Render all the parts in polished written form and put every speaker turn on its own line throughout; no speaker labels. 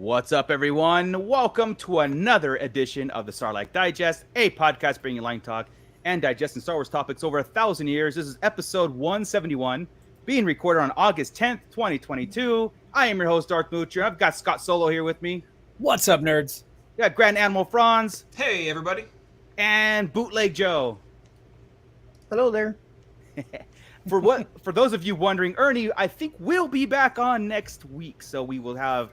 What's up, everyone? Welcome to another edition of the Sarlacc Digest, a podcast bringing line talk and digesting Star Wars topics over 1,000 years. This is episode 171, being recorded on August 10th, 2022. I am your host, Darth Moocher. I've got Scott Solo here with me.
What's up, nerds?
We got Grand Animal Franz.
Hey, everybody.
And Bootleg Joe.
Hello there.
For those of you wondering, Ernie, I think we'll be back on next week. So we will have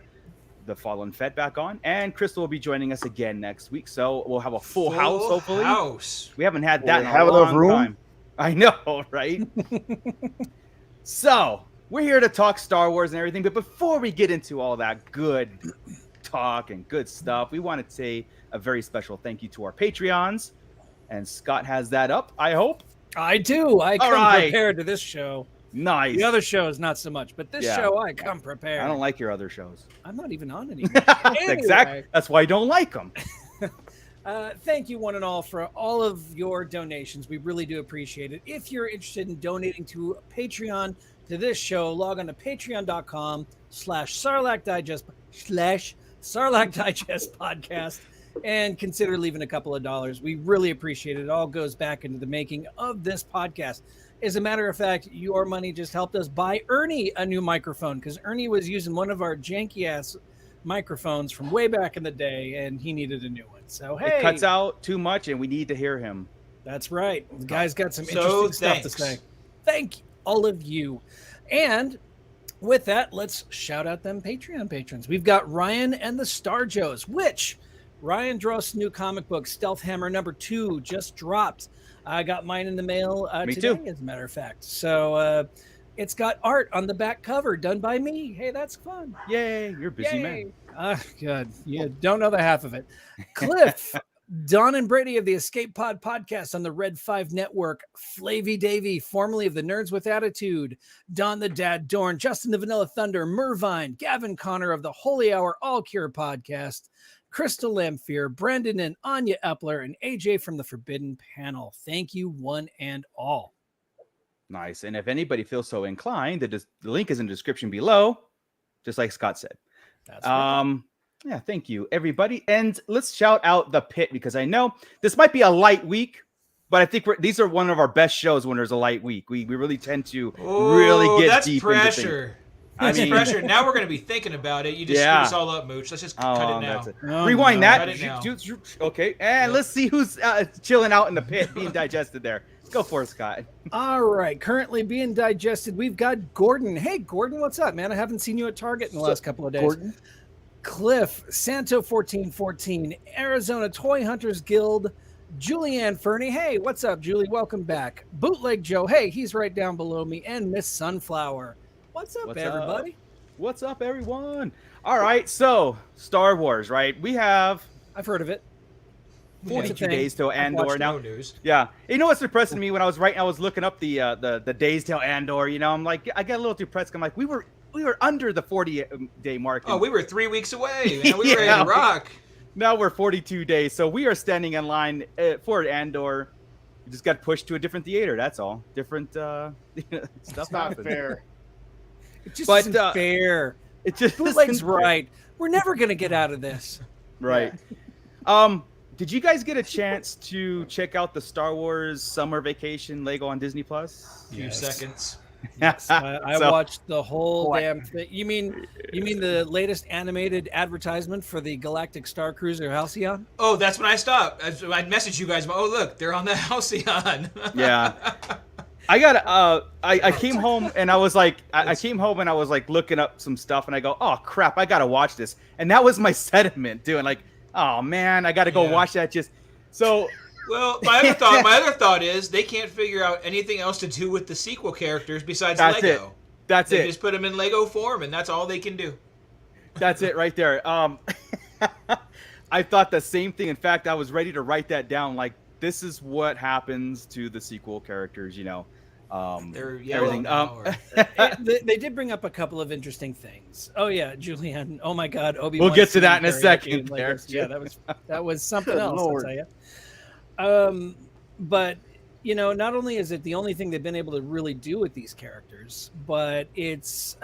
the Fallen Fett back on, and Crystal will be joining us again next week. So we'll have a full house, hopefully. We haven't had that in a long time. I know, right? So we're here to talk Star Wars and everything. But before we get into all that good talk and good stuff, we want to say a very special thank you to our Patreons. And Scott has that up, I hope.
I do. I come prepared to this show.
Nice.
The other shows, not so much. But this show, I come prepared.
I don't like your other shows.
I'm not even on anymore. Anyway.
Exactly. That's why I don't like them.
Thank you, one and all, for all of your donations. We really do appreciate it. If you're interested in donating to Patreon to this show, log on to patreon.com/Sarlacc Digest /Sarlacc Digest podcast and consider leaving a couple of dollars. We really appreciate it. It all goes back into the making of this podcast. As a matter of fact, your money just helped us buy Ernie a new microphone, because Ernie was using one of our janky-ass microphones from way back in the day, and he needed a new one. So, hey.
It cuts out too much, and we need to hear him.
That's right. The guy's got some interesting stuff to say. Thank all of you. And with that, let's shout out them Patreon patrons. We've got Ryan and the Star Joes, which Ryan Dross' new comic book, Stealth Hammer #2, just dropped. I got mine in the mail
me
today,
too.
as a matter of fact. So it's got art on the back cover done by me. Hey, that's fun.
Yay, you're a busy man.
Good. You don't know the half of it. Cliff, Don and Brady of the Escape Pod podcast on the Red 5 Network, Flavy Davy, formerly of the Nerds with Attitude, Don the Dad Dorn, Justin the Vanilla Thunder, Mervine, Gavin Connor of the Holy Hour All Cure podcast, Crystal Lamphere, Brendan and Anya Epler, and AJ from the Forbidden Panel. Thank you, one and all.
Nice. And if anybody feels so inclined, the link is in the description below, just like Scott said.
That's right.
Yeah, thank you, everybody. And let's shout out the Pit, because I know this might be a light week, but I think these are one of our best shows when there's a light week. We really tend to really get deep into things.
That's pressure. Now we're going to be thinking about it. You just screwed us all up, Mooch. Let's just cut it now.
Rewind that.
Cut it now.
Okay, and let's see who's chilling out in the pit, being digested there. Go for it, Scott.
All right. Currently being digested, we've got Gordon. Hey, Gordon, what's up, man? I haven't seen you at Target in the last couple of days.
Gordon?
Cliff, Santo1414, Arizona Toy Hunters Guild, Julianne Fernie. Hey, what's up, Julie? Welcome back. Bootleg Joe. Hey, he's right down below me. And Miss Sunflower. What's up, everybody?
What's up, everyone? All right, so Star Wars, right?
I've heard of it.
42 days till Andor now.
News.
Yeah, you know what's depressing me when I was looking up the days till Andor. You know, I'm like, I got a little depressed. I'm like, we were under the 40-day mark.
Oh, we were 3 weeks away. Man. We were ready to rock.
Now we're 42 days, so we are standing in line for Andor. We just got pushed to a different theater. That's all. Different stuff.
It's not fair.
It just isn't fair.
It just
Bootleg's right. We're never gonna get out of this.
Right. Yeah. Did you guys get a chance to check out the Star Wars Summer Vacation Lego on Disney Plus?
Few seconds.
Yes, I watched the whole damn thing. You mean the latest animated advertisement for the Galactic Star Cruiser Halcyon?
Oh, that's when I stopped. I messaged you guys. Oh, look, they're on the Halcyon.
Yeah. I came home and I was like, looking up some stuff, and I go, oh crap, I gotta watch this. And that was my sentiment, doing like, oh man, I gotta go watch that.
Well, my other thought is they can't figure out anything else to do with the sequel characters besides Lego. They just put them in Lego form, and that's all they can do.
That's it right there. I thought the same thing. In fact, I was ready to write that down. Like, this is what happens to the sequel characters, you know.
They're everything.
They did bring up a couple of interesting things. Oh yeah, Julianne. Oh my God, Obi-Wan.
We'll get to that in a second.
Yeah, that was something else. I'll tell you. But you know, not only is it the only thing they've been able to really do with these characters, but it's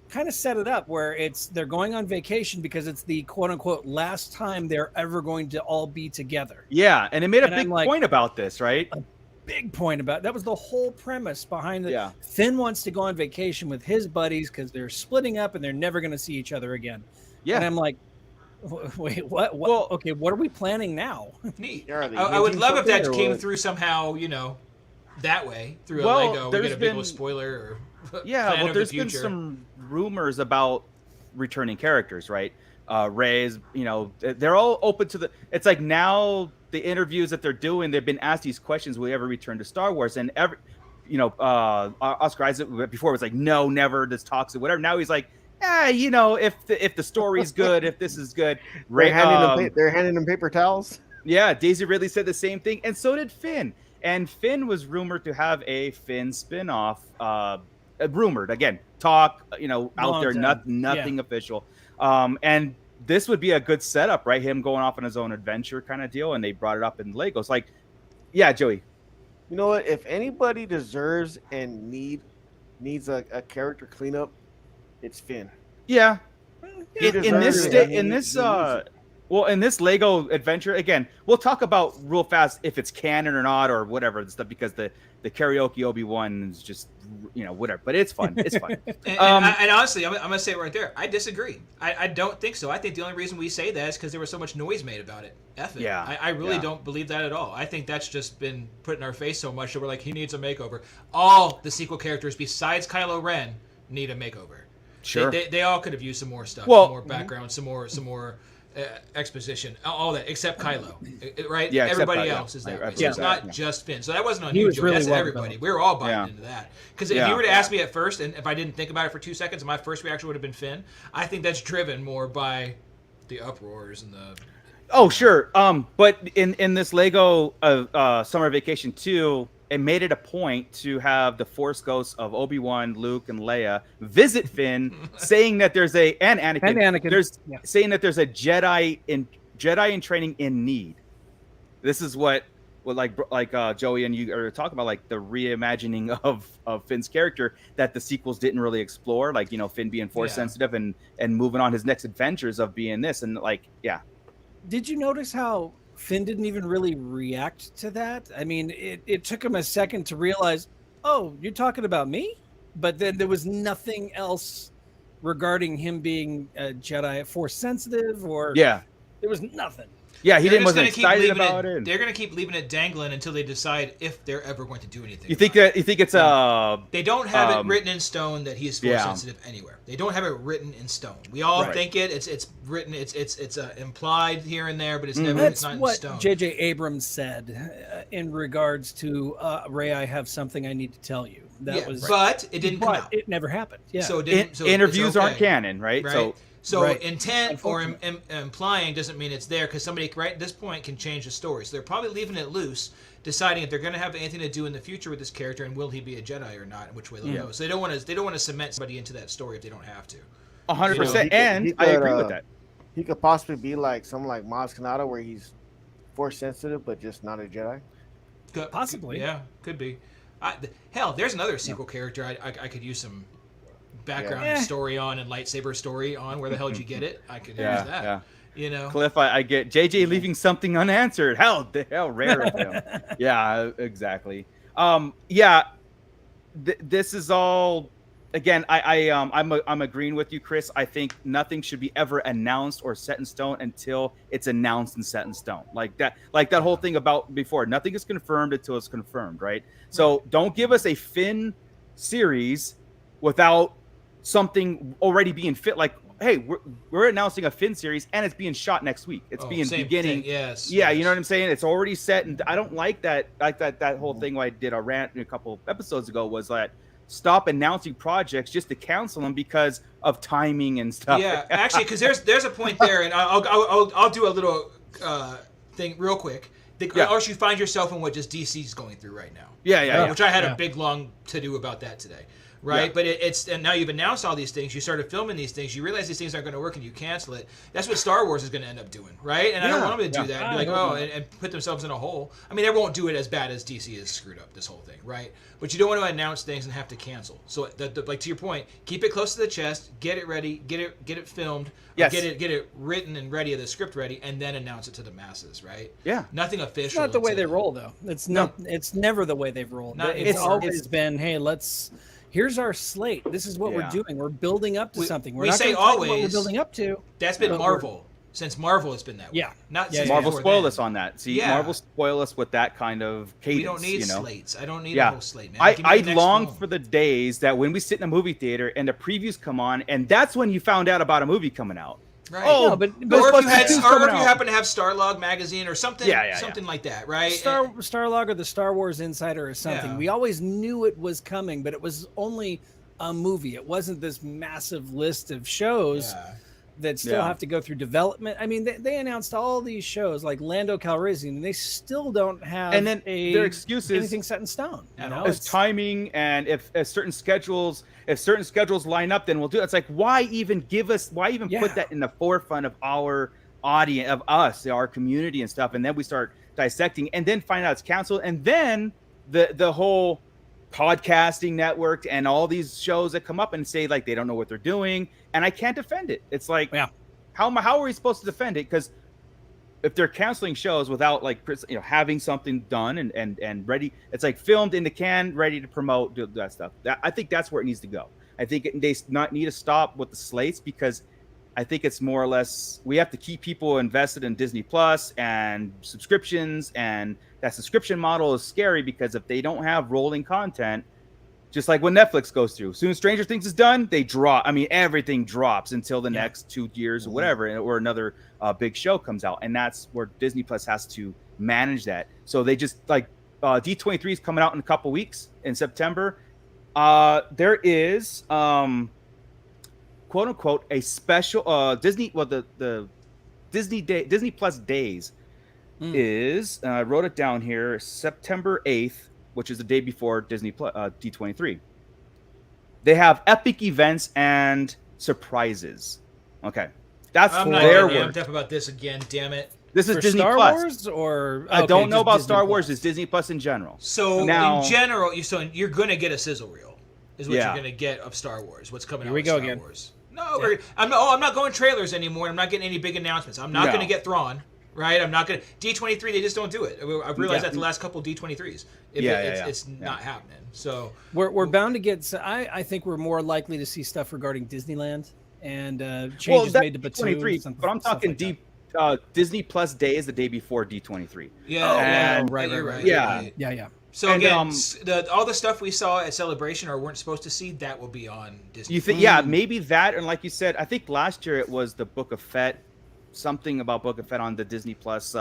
kind of set it up where they're going on vacation because it's the quote unquote last time they're ever going to all be together.
Yeah, and it made a big point about this, right?
A big point about that was the whole premise behind it.
Yeah.
Finn wants to go on vacation with his buddies because they're splitting up and they're never going to see each other again. Yeah, and I'm like, wait, what? Well, okay, what are we planning now?
Neat. I would love if that came through somehow, that way through a Lego. We get a big old spoiler or
yeah. Well, there's been some rumors about returning characters, right? Rey's, they're all open to it's like now the interviews that they're doing, they've been asked these questions: will you ever return to Star Wars? And Oscar Isaac before was like, no, never. This toxic, whatever. Now he's like, if the story's good, if this is good.
They're handing them paper towels.
Yeah, Daisy Ridley said the same thing, and so did Finn. And Finn was rumored to have a Finn spinoff. Rumored again, talk, out there, nothing official. And this would be a good setup, right? Him going off on his own adventure kind of deal, and they brought it up in Legos. Like, yeah, Joey.
You know what? If anybody deserves and needs a character cleanup, it's Finn.
Yeah. In this Lego adventure, again, we'll talk about real fast if it's canon or not or whatever stuff, because the karaoke Obi-Wan is just, whatever. But it's fun. It's fun.
and honestly, I'm going to say it right there. I disagree. I don't think so. I think the only reason we say that is because there was so much noise made about it. F it.
Yeah.
I really don't believe that at all. I think that's just been put in our face so much that we're like, he needs a makeover. All the sequel characters besides Kylo Ren need a makeover.
Sure.
They all could have used some more stuff, some more background, some more exposition, all that, except Kylo, right?
Yeah,
everybody else is that way. So it's not just Finn. So that wasn't on you, Joey. That's everybody. We were all buying into that. Because if you were to ask me at first, and if I didn't think about it for 2 seconds, my first reaction would have been Finn. I think that's driven more by the uproars and the...
Oh, sure. But in this Lego Summer Vacation 2, it made it a point to have the Force ghosts of Obi-Wan, Luke, and Leia visit Finn, saying that there's Anakin. Saying that there's a Jedi in training in need. This is what Joey and you are talking about, like the reimagining of Finn's character that the sequels didn't really explore, like Finn being Force sensitive and moving on his next adventures of being this, and
Did you notice how Finn didn't even really react to that? I mean, it took him a second to realize, oh, you're talking about me? But then there was nothing else regarding him being a Jedi Force sensitive there was nothing.
Yeah, wasn't excited about it.
They're going to keep leaving it dangling until they decide if they're ever going to do anything.
You think it's
they don't have it written in stone that he is Force sensitive anywhere. They don't have it written in stone. We all think it. It's written. It's implied here and there, but it's never. It's not in stone.
That's what J.J. Abrams said in regards to Rey. I have something I need to tell you.
But it didn't come out.
It never happened. Yeah.
So
interviews aren't canon, right?
So intent or implying doesn't mean it's there, because somebody right at this point can change the story. So they're probably leaving it loose, deciding if they're going to have anything to do in the future with this character, and will he be a Jedi or not, and which way they'll go. So they don't want to cement somebody into that story if they don't have to.
100%, and I agree with that.
He could possibly be like someone like Maz Kanata, where he's Force sensitive but just not a Jedi.
Possibly,
yeah, could be. Hell, there's another sequel character I could use some background story on and lightsaber story on. Where the hell did you get it? I could use that.
Cliff, I get JJ leaving something unanswered. How rare of him. Yeah, exactly. This is all, again, I'm agreeing with you, Chris. I think nothing should be ever announced or set in stone until it's announced and set in stone. Like that whole thing about before, nothing is confirmed until it's confirmed, right? So don't give us a Finn series without something already being fit. Like, hey, we're announcing a Finn series and it's being shot next week. It's beginning.
Yes.
Yeah, you know what I'm saying? It's already set, and I don't like that. Like that whole thing I did a rant a couple episodes ago was that stop announcing projects just to cancel them because of timing and stuff.
Yeah, actually, because there's a point there, and I'll do a little thing real quick. Or you find yourself in what just DC's going through right now.
Yeah.
Which I had a big long to do about that today. right?
Yeah.
But and now you've announced all these things. You started filming these things. You realize these things aren't going to work, and you cancel it. That's what Star Wars is going to end up doing, right? And I don't want them to do that. And be like, and put themselves in a hole. I mean, they won't do it as bad as DC has screwed up this whole thing, right? But you don't want to announce things and have to cancel. So, like to your point, keep it close to the chest. Get it ready. Get it filmed.
Yes.
Get it written and ready. The script ready, and then announce it to the masses, right?
Yeah.
Nothing official.
It's not the way
until-
they roll, though. It's not. It's never the way they've rolled.
Not
It's
anymore.
always been, hey, here's our slate. This is what we're doing. We're building up to something. We're
we
not
say
gonna talk about what
always.
we're building up to.
That's been
But
Marvel. Since Marvel has been that way.
Yeah.
Not
Yeah,
since
Marvel
before
spoiled
then.
us on that. See,
Yeah.
Marvel spoiled us with that kind of cadence.
We don't need
you know?
slates. I don't need
Yeah.
a whole slate, man.
I
Give me the next
long
film.
for the days that when we sit in a movie theater and the previews come on, and that's when you found out about a movie coming out.
Right.
Oh,
No, but
or if
Ghostbusters
you had,
2's
or
coming
if you
out.
happen to have Starlog magazine or something, something like that, right?
Starlog or the Star Wars Insider or something.
Yeah.
We always knew it was coming, but it was only a movie. It wasn't this massive list of shows
Yeah.
that still have to go through development. I mean, they announced all these shows like Lando Calrissian, and they still don't have
And then their excuse is
anything set in stone. You know,
It's timing, and if certain schedules line up, then we'll do it. It's like, why even put that in the forefront of our audience, of us, our community and stuff, and then we start dissecting, and then find out it's canceled, and then the whole podcasting network and all these shows that come up and say like they don't know what they're doing, and I can't defend it. It's like, how are we supposed to defend it? Because if they're canceling shows without having something done and ready, it's like filmed in the can, ready to promote, do that stuff. I think that's where it needs to go. I think they need to stop with the slates, because I think it's more or less we have to keep people invested in Disney Plus and subscriptions, and that subscription model is scary because if they don't have rolling content, just like what Netflix goes through, as soon as Stranger Things is done, they drop. I mean, everything drops until the next 2 years or whatever, or another big show comes out, and that's where Disney Plus has to manage that. So they just like D23 is coming out in a couple weeks in September. There is quote unquote a special Disney. Well, the Disney Plus days is I wrote it down here, September 8th, which is the day before Disney Plus D23. They have epic events and surprises. Okay, that's
I'm not
their
getting
word.
amped up about this again. Damn it.
This is
for
Disney
Star
Plus.
Wars, or
I don't know
just
about
Disney
Star Wars.
Plus.
It's Disney Plus in general.
So
Now-
in general, you're going to get a sizzle reel, is what
Yeah.
you're going to get of Star Wars. What's coming
Here
out
we
of
go
Star
again.
Wars? No, I'm not going trailers anymore. I'm not getting any big announcements. I'm not
No.
going to get Thrawn. Right, I'm not gonna D23. They just don't do it. I've realized
Yeah.
that the last couple D23s, it's not happening. So
We're bound to get. I think we're more likely to see stuff regarding Disneyland and changes made to Batuu.
D23, but I'm talking Disney Plus Day is the day before D23.
yeah,
right.
Yeah.
Yeah.
So
And,
again, all the stuff we saw at Celebration or weren't supposed to see, that will be on Disney.
You think? Yeah, maybe that, and like you said, I think last year it was the Book of Fett, something about Book of Fett on the Disney Plus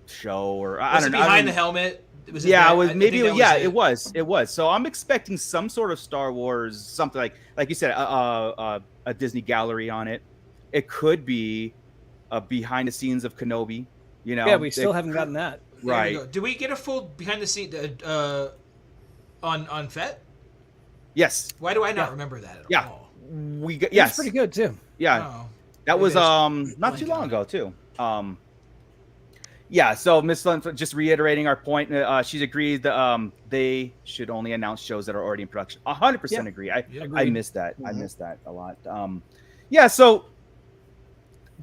show, or I
Was
don't
it
know.
behind the helmet? Was
Yeah,
that?
it was
I
maybe.
think that
Yeah,
was
it was. So I'm expecting some sort of Star Wars, something like you said, a Disney gallery on it. It could be a behind the scenes of Kenobi. You know,
Yeah, we still haven't gotten that.
There we
right.
go. Did we get a full behind the scene on Fett?
Yes,
Why do I not remember that at
Yeah.
all?
we got.
It's
Yes,
pretty good too.
Yeah,
Oh.
that was
Maybe I
not too
blanking
long
on
ago too. Yeah, so Miss Lund, just reiterating our point, she's agreed that they should only announce shows that are already in production. 100% agree. I
agreed.
missed that. I missed that a lot. Yeah, so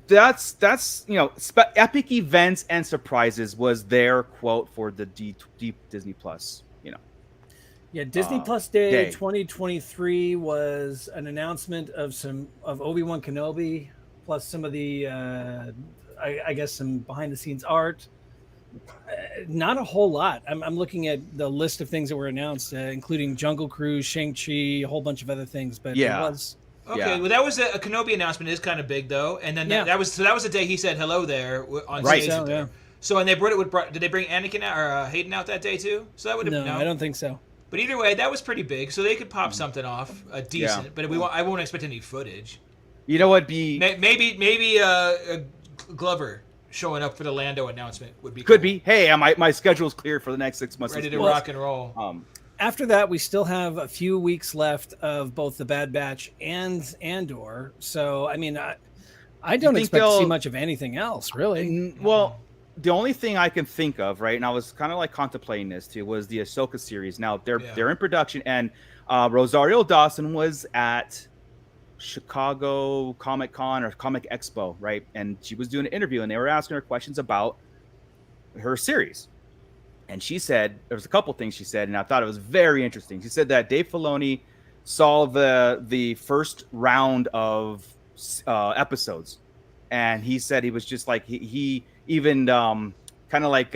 that's epic events and surprises was their quote for the deep Disney Plus.
Yeah, Disney Plus Day
Day.
2023 was an announcement of Obi-Wan Kenobi, plus some of the I guess some behind the scenes art. Not a whole lot. I'm looking at the list of things that were announced, including Jungle Cruise, Shang-Chi, a whole bunch of other things. But
Yeah.
it was
Okay,
Yeah.
well, that was a Kenobi announcement. Is kind of big though, and then that was the day he said hello there on
Right.
stage.
So,
there.
yeah.
So and they did they bring Anakin out, or Hayden out that day too? So that would have
no, I don't think so.
But either way, that was pretty big. So they could pop something off, decent.
Yeah.
But I won't expect any footage.
You know what? Maybe
Glover showing up for the Lando announcement would be
could
cool.
be. Hey, my schedule's clear for the next 6 months.
Ready to
Let's do
rock and roll.
it.
after that, we still have a few weeks left of both the Bad Batch and Andor. So, I mean, I don't
think
expect to see
they'll-
much of anything else, really.
Well, the only thing I can think of, right, and I was kind of like contemplating this too, was the Ahsoka series. Now they're in production, and Rosario Dawson was at Chicago Comic Con or Comic Expo, right? And she was doing an interview, and they were asking her questions about her series. And she said, there was a couple things she said, and I thought it was very interesting. She said that Dave Filoni saw the first round of episodes, and he said he was just like he even kind of like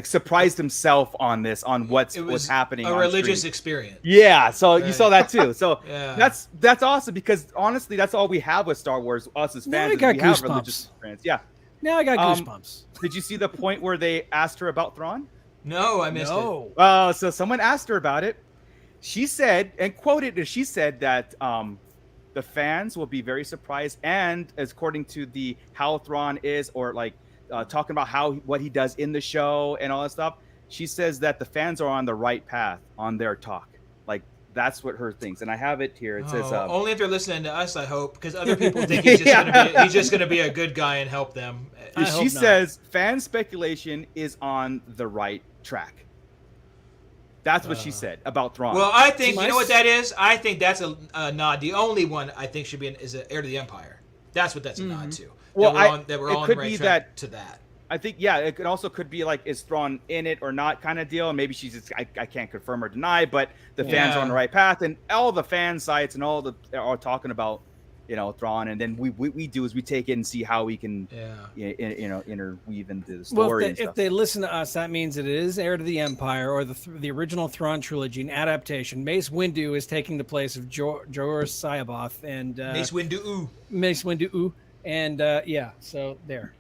surprised himself on what's happening.
A
on
religious
screen.
experience.
Yeah, so
Right.
you saw that too. So
Yeah.
that's awesome, because honestly, that's all we have with Star Wars. Us as
Now
fans,
I
is
got
we have
goosebumps.
religious experience. Yeah.
Now I got goosebumps.
Did you see the point where they asked her about Thrawn?
No, I missed it.
No.
So someone asked her about it. She said, and quoted, she said that the fans will be very surprised, and as according to the how Thrawn is, or like talking about what he does in the show and all that stuff, she says that the fans are on the right path on their talk. Like, that's what her thinks, and I have it here. It says
Only if they're listening to us, I hope, because other people think he's just gonna be a good guy and help them.
I hope
she
not.
says fan speculation is on the right track. That's what she said about Thrawn.
Well, I think
See,
you know what that is. I think that's a nod. The only one I think should be is an Heir to the Empire. That's what that's a nod to.
Well,
that we're
it
on
could
the right
be
track
that-
to that.
I think, yeah, it could be like, is Thrawn in it or not kind of deal. And maybe she's just, I can't confirm or deny, but the fans are on the right path, and all the fan sites and all are talking about, Thrawn. And then we do is we take it and see how we can, interweave into the story.
Well,
and
if
stuff.
they listen to us, that means that it is Heir to the Empire, or the original Thrawn trilogy, an adaptation. Mace Windu is taking the place of Jorah Syaboth, and
Mace Windu.
Mace Windu, and yeah, so there.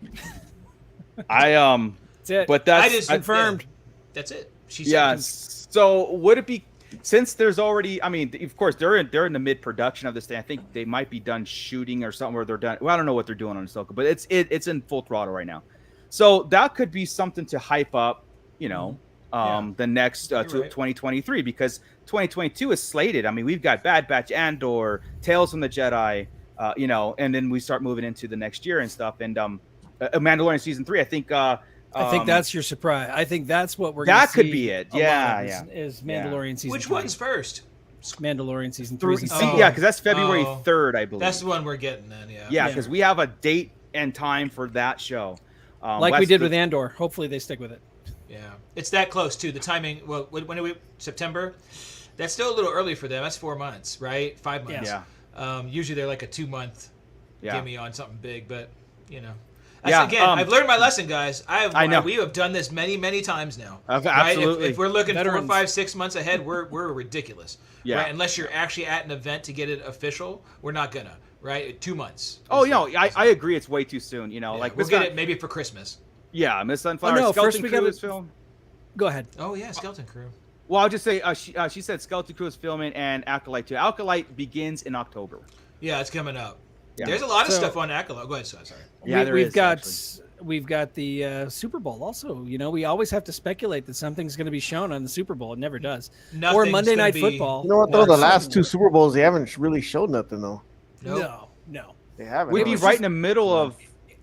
That's
it.
But
I
that's
just
confirmed.
That's it. She said.
Yeah. So would it be, since there's already, I mean, of course they're in the mid production of this thing. I think they might be done shooting or something, where they're done. Well, I don't know what they're doing on Ahsoka, but it's in full throttle right now. So that could be something to hype up, the next 2023, because 2022 is slated. I mean, we've got Bad Batch, Andor, Tales from the Jedi, and then we start moving into the next year and stuff. And Mandalorian season 3, I think.
I think that's your surprise. I think that's what we're.
That
gonna
could
see
be it.
a lot
Yeah,
of
yeah.
Is Mandalorian season?
Which
3.
one's first?
Mandalorian season 3.
Yeah, because that's February 3rd, I believe.
That's the one we're getting then. Yeah.
Yeah, because we have a date and time for that show.
Like we did with Andor. Hopefully they stick with it.
Yeah, it's that close too. The timing. Well, when are we? September. That's still a little early for them. That's 4 months, right? 5 months.
Yeah.
Usually they're like a 2-month.
Yeah.
Gimme on something big, but
Yeah,
again, I've learned my lesson, guys.
I know.
We have done this many times now.
Absolutely.
Right? If we're looking
Veterans.
4, 5, 6 months ahead, we're ridiculous.
Yeah.
Right? Unless you're actually at an event to get it official, we're not gonna. Right? 2 months.
Oh, I agree. It's way too soon. Like
we'll get it maybe for Christmas.
Yeah, Miss Sunflower.
Oh, no,
Skeleton
first we
Crew
gotta-
is film.
Go ahead.
Oh yeah, Skeleton Crew.
Well, I'll just say she said Skeleton Crew is filming, and Acolyte too. Acolyte begins in October.
Yeah, it's coming up.
Yeah.
There's a lot of
So-
stuff on Acolyte. Go ahead, sorry.
Yeah, there
we've
is,
got
actually.
we've got the Super Bowl also. We always have to speculate that something's going to be shown on the Super Bowl. It never does. Or
Nothing's
Monday
gonna
Night
be-
Football.
You know what though?
Or
The last
Super
2
Bowl.
Super Bowls, they haven't really showed nothing though.
Nope.
No.
They haven't.
We'd be
was
right
just-
in the middle of.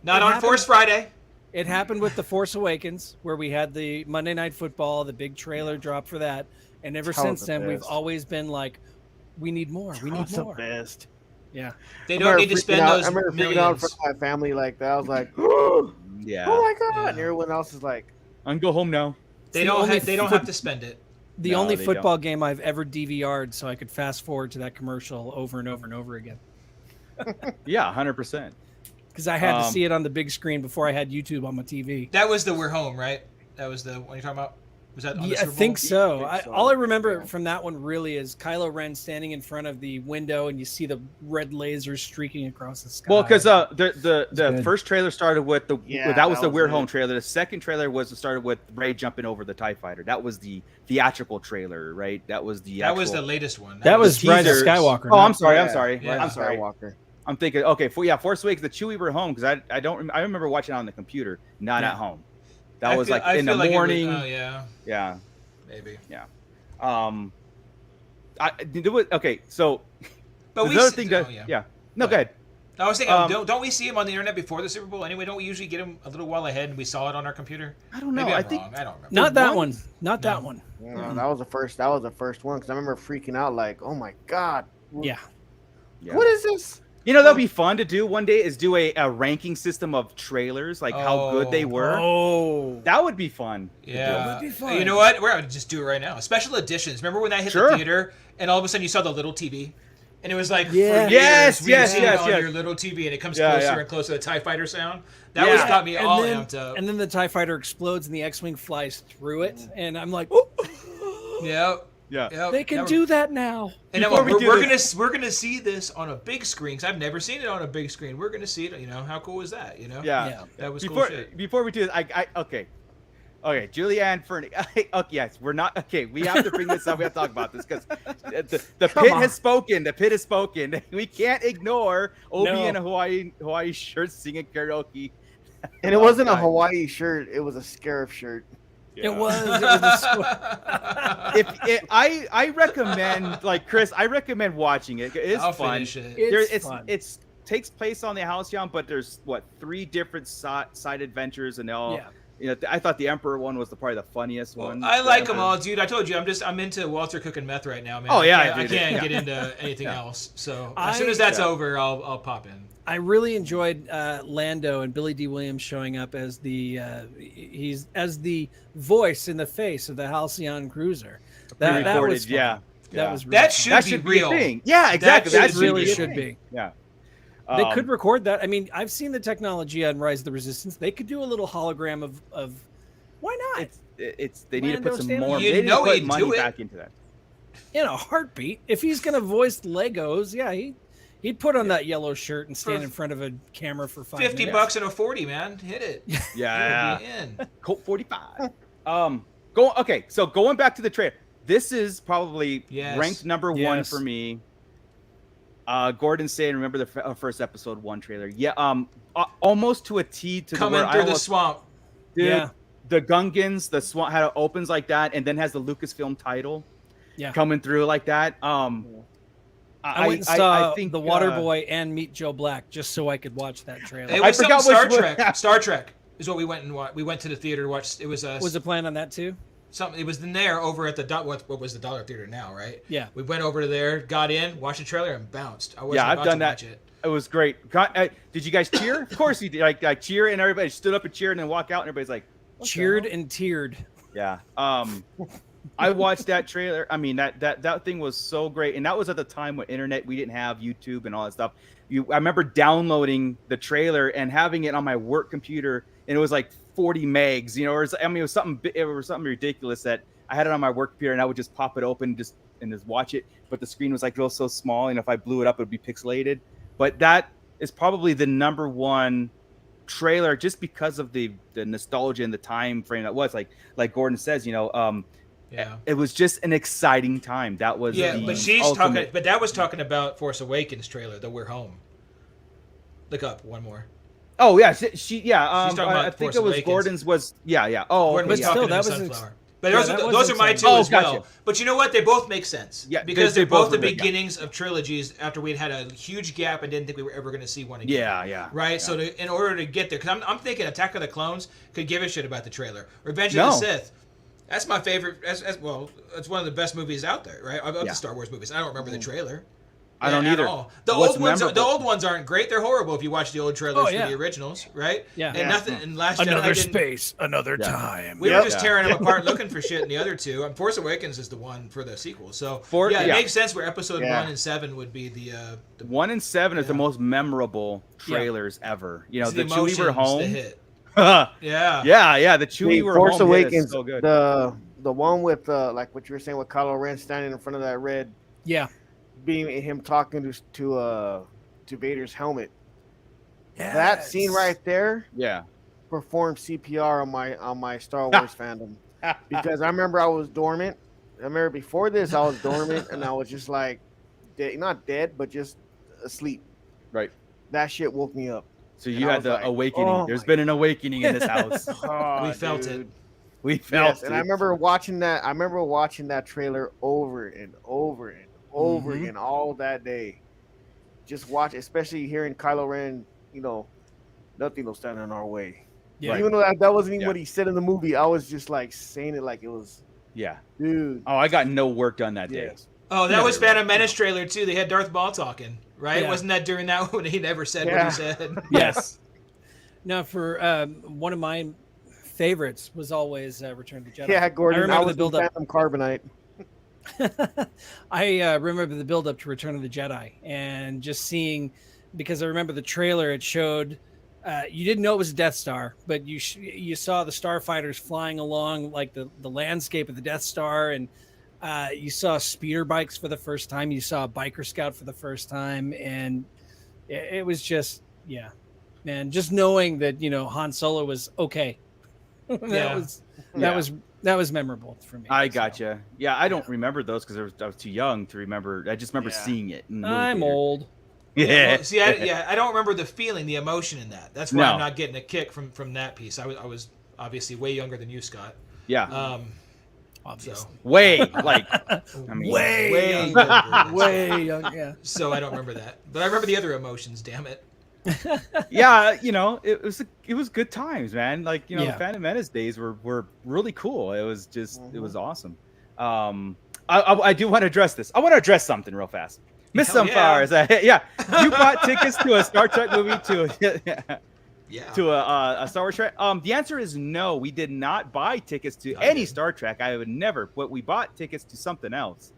Not
It
on
happened-
Force Friday.
It happened with The Force Awakens, where we had the Monday Night Football, the big trailer drop for that. And ever
That was
since
the
then, we've
best.
always been like, we need more. We need
That's the
more.
best.
Yeah.
They
I
don't
remember
need to
freaking
spend
out-
those
I remember freaking out in
millions.
front of my family like that. I was like, oh
Yeah.
my god!
Yeah.
And everyone else is like,
I can go home now.
They
the
don't.
only
They don't
foot-
have to spend it.
The
No,
only
they
football game I've ever DVR'd so I could fast forward to that commercial over and over and over again.
Yeah, 100%.
Because I had to
Um,
see it on the big screen before I had YouTube on my TV.
That was the We're Home, right? That was the one you're talking about. Was that on the
Yeah, I
Super Bowl?
think so.
I think so.
All I remember
Yeah.
from that one really is Kylo Ren standing in front of the window, and you see the red lasers streaking across the sky.
Well, because the
good.
first trailer started with
Yeah,
that was
that
the
was
Weird
it.
Home trailer. The second trailer started with Rey jumping over the TIE fighter. That was the theatrical trailer, right? That was the.
That was the
actual-
latest one.
that was
the
Rise of
teasers.
Skywalker.
Oh,
not-
I'm sorry. I'm
Yeah,
sorry.
yeah.
I'm sorry.
Skywalker.
I'm thinking. Okay, Force Awakens, the Chewie We're Home, because I don't. I remember watching it on the computer, not
Yeah.
at home. That was like in the
it was-
morning.
oh yeah,
Yeah.
maybe.
Okay, so
But
there's
we
another
s-
thing that
oh, yeah.
yeah. No, go ahead.
I was thinking,
Um,
don't we see him on the internet before the Super Bowl anyway? Don't we usually get him a little while ahead and we saw it on our computer?
I don't know.
Maybe
I
I'm
think
wrong. I don't remember.
Not that
one?
one. Not that
No.
one.
No, that was the first. That was the first one because I remember freaking out like, "Oh my god,
Yeah.
what is this?"
You know, that'll be fun to do one day is do a ranking system of trailers, like how good they
Oh.
were.
Oh.
That would be fun. to do.
Yeah,
would be fun.
You know what? We're gonna just do it right now. Special editions. Remember when that hit
Sure.
the theater, and all of a sudden you saw the little TV, and it was like,
Yeah.
for
Yes,
years, we
yes,
see
yes,
it on
yes.
your little TV, and it comes
Yeah,
closer
yeah.
and closer to the TIE Fighter sound. That
Yeah.
was got me
And
all
then,
amped up.
and then the TIE fighter explodes and the X-wing flies through it, and I'm like, oh,
Yep.
Yeah.
Yep.
they can
That-
do that now.
And then
Before we do
we're gonna see this on a big screen. 'Cause I've never seen it on a big screen. We're gonna see it. You know how cool is that? You know.
Yeah.
Yeah.
That was
Before
cool shit.
before we do this, okay. Okay, Julianne Fernie. Okay, yes, we're not okay. We have to bring this up. We have to talk about this because the
Come
pit
on.
has spoken. The pit has spoken. We can't ignore Obi
No.
in a Hawaii shirt singing karaoke.
And it wasn't a
God.
Hawaii shirt; it was a scarif shirt.
It was. It was
I recommend, like Chris, I recommend watching it. It's
I'll
fun.
finish it.
It's fun.
It's takes place on the Halcyon, but there's what 3 different side adventures, and they all.
Yeah.
You know, I thought the Emperor one was probably the funniest one.
I like
The
them
Emperor-
all, dude. I told you, I'm into Walter cooking meth right now, man.
Oh, yeah,
I
dude,
can't
yeah.
get into anything
Yeah.
else. So as soon as that's over, I'll pop in.
I really enjoyed Lando and Billy D. Williams showing up as the he's as the voice in the face of the Halcyon cruiser. That
Pre-recorded,
was fun.
yeah.
That was really
That
fun.
should
That
be
should
real.
be a thing. Yeah, exactly.
should
That
be
really
be a
should
thing.
be.
Yeah.
They could record that. I mean, I've seen the technology on Rise of the Resistance. They could do a little hologram of why not?
It's they need to
Lando
put some
standing
more.
there.
You
They need to
know
put
he'd
money
do it.
back into that.
In a heartbeat. If he's gonna voice Legos, yeah, he'd put on that yellow shirt and stand in front of a camera for 5 minutes.
$50 and a 40, man. Hit it.
Yeah.
You'll be in.
Colt 45. So going back to the trailer. This is probably
Yes.
ranked number 1
Yes.
for me. Gordon saying, remember the first episode 1 trailer? Yeah. Almost to a T to
Coming
the where
through
I
the
almost,
swamp.
dude,
Yeah.
the Gungans, the swamp, how it opens like that, and then has the Lucasfilm title
Yeah.
coming through like that.
I went and saw
I think
The Waterboy and Meet Joe Black just so I could watch that trailer.
It
I
was some
forgot
Star
which one-
Trek. Star Trek is what we went and we went to the theater to watch. It was
Was it planned on that too?
something. It was in there over at the what was the Dollar Theater now, right?
Yeah.
We went over to there, got in, watched the trailer, and bounced. I wasn't
Yeah, I've
about
done
to
that.
watch it.
It was great. Did you guys cheer? Of course you did. Like cheer, and everybody stood up and cheered, and then walk out, and everybody's like, "What the
Cheered
hell?"
and teared.
Yeah. I watched that trailer. I mean, that thing was so great, and that was at the time when internet, we didn't have YouTube and all that stuff. I remember downloading the trailer and having it on my work computer, and it was like 40 megs. You know, it was something ridiculous that I had it on my work computer, and I would just pop it open and just watch it. But the screen was like real so small, and if I blew it up, it would be pixelated. But that is probably the number 1 trailer, just because of the nostalgia and the time frame that was. Like Gordon says, you know,
Yeah.
it was just an exciting time. That was
Yeah,
the
but she's
ultimate-
talking. But that was talking about Force Awakens trailer. The We're Home. Look up one more.
Oh yeah, she yeah.
She's talking
I
about
think
Force
it was
Awakens.
Gordon's was yeah. Oh,
Gordon
okay,
was
yeah.
talking
still,
to
that
the
was
Sunflower.
ex-
But
yeah,
those,
that
are,
was
those are my
exciting.
two
Oh,
as well.
gotcha.
But you know what? They both make sense.
Yeah,
because
they
they're both the
both were good, yeah.
beginnings of trilogies after we'd had a huge gap and didn't think we were ever going to see one again.
Yeah.
Right?
Yeah.
So in order to get there, because I'm thinking Attack of the Clones could give a shit about the trailer. Revenge
No.
of the Sith. That's my favorite. Well, it's one of the best movies out there, right? Of
Yeah.
the Star Wars movies. I don't remember the trailer.
I don't
at
either.
all. The
What's
old ones aren't great. They're horrible if you watch the old trailers
Oh,
for
yeah.
the originals, right?
Yeah.
And
Yeah.
nothing. And Last Jedi
Another
didn't-
space, another
Yeah.
time.
We
Yep.
were just tearing them apart, looking for shit in the other two. And Force Awakens is the one for the sequel. So it
Yeah.
makes sense where Episode
Yeah.
1 and 7 would be the
1 and 7 is the
Yeah.
most memorable trailers ever. You know,
the
the Chewie
emotions,
were home.
the hit.
yeah,
Yeah.
the Chewie were
Force
home. hit is
Awakens,
so good.
the one with like what you were saying with Kylo Ren standing in front of that red
Yeah.
beam, and him talking to Vader's helmet. That scene right there
Yeah.
performed CPR on my Star Wars fandom, because I remember I was dormant. I remember before this I was dormant and I was just like not dead but just asleep.
Right.
That shit woke me up.
So
And
you
I
had
was
the
like,
awakening.
oh
There's
my-
been an awakening in this house.
Oh,
We felt
dude.
it.
We felt
Yes, and I remember watching that. I remember watching that trailer over and over and over
Mhm.
again all that day. Just watch, especially hearing Kylo Ren. Nothing will stand in our way.
Yeah.
Even though that wasn't even
Yeah.
what he said in the movie, I was just like saying it like it was,
Yeah.
dude.
Oh, I got no work done that day.
Yes.
Oh, that
Never
was Phantom
will.
Menace trailer too. They had Darth Maul talking, right?
Yeah.
Wasn't that during that when he never said what
Yeah.
he said?
Yes. Now, for one of my favorites was always Return of the Jedi.
Yeah, Gordon. I,
remember the
was
build-up.
Phantom Carbonite.
I remember the build up to Return of the Jedi and just seeing, because I remember the trailer, it showed, you didn't know it was a Death Star, but you saw the starfighters flying along like the landscape of the Death Star, and you saw speeder bikes for the first time. You saw a biker scout for the first time, and it was just, yeah, man, just knowing that, Han Solo was okay.
Yeah.
That was memorable for me.
I
so.
gotcha. Yeah, I don't remember those because I was too young to remember. I just remember
Yeah.
seeing it. In the movie
I'm
theater.
old.
Yeah.
Well, see, I don't remember the feeling, the emotion in that. That's why
No.
I'm not getting a kick from that piece. I was obviously way younger than you, Scott.
Yeah.
Obviously.
Way like. I mean,
Way
younger.
Way young, yeah.
So I don't remember that, but I remember the other emotions. Damn it.
Yeah, it was good times, man. Like
Yeah.
the Phantom Menace days were really cool. It was just it was awesome. I do want to address this. I want to address something real fast. Miss
Hell
Sunflowers, yeah, you bought tickets to a Star Trek movie to a Star Wars Trek. The answer is no. We did not buy tickets to any Star Trek. I would never. But we bought tickets to something else.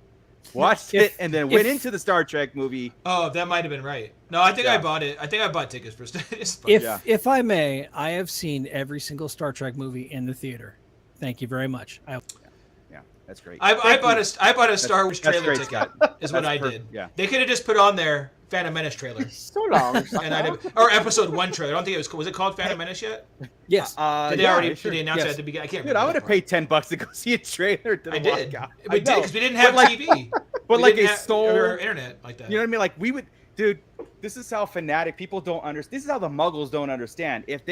Watched it and then went into the Star Trek movie.
Oh, that might have been right. No, I think
Yeah.
I bought it. I think I bought tickets for
If I may, I have seen every single Star Trek movie in the theater. Thank you very much.
Yeah, that's great.
I bought a Star Wars
That's
trailer
great,
ticket.
Scott.
Is what
That's
I
perfect,
did.
yeah.
They could have just put on their Phantom Menace trailer.
So long.
Or episode 1 trailer. I don't think it was it called Phantom Menace yet?
Yes.
Did they
yeah,
already
sure.
did they announce it
Yes.
at the beginning? I can't
Dude,
remember.
I would have paid $10 to go see a trailer. To
I did.
Walk out.
We did because we didn't have
But like-
TV.
But
We
like
didn't
a
have-
soul,
or internet like that.
You know what I mean? Like we would, dude. This is how fanatic people don't understand. This is how the Muggles don't understand. If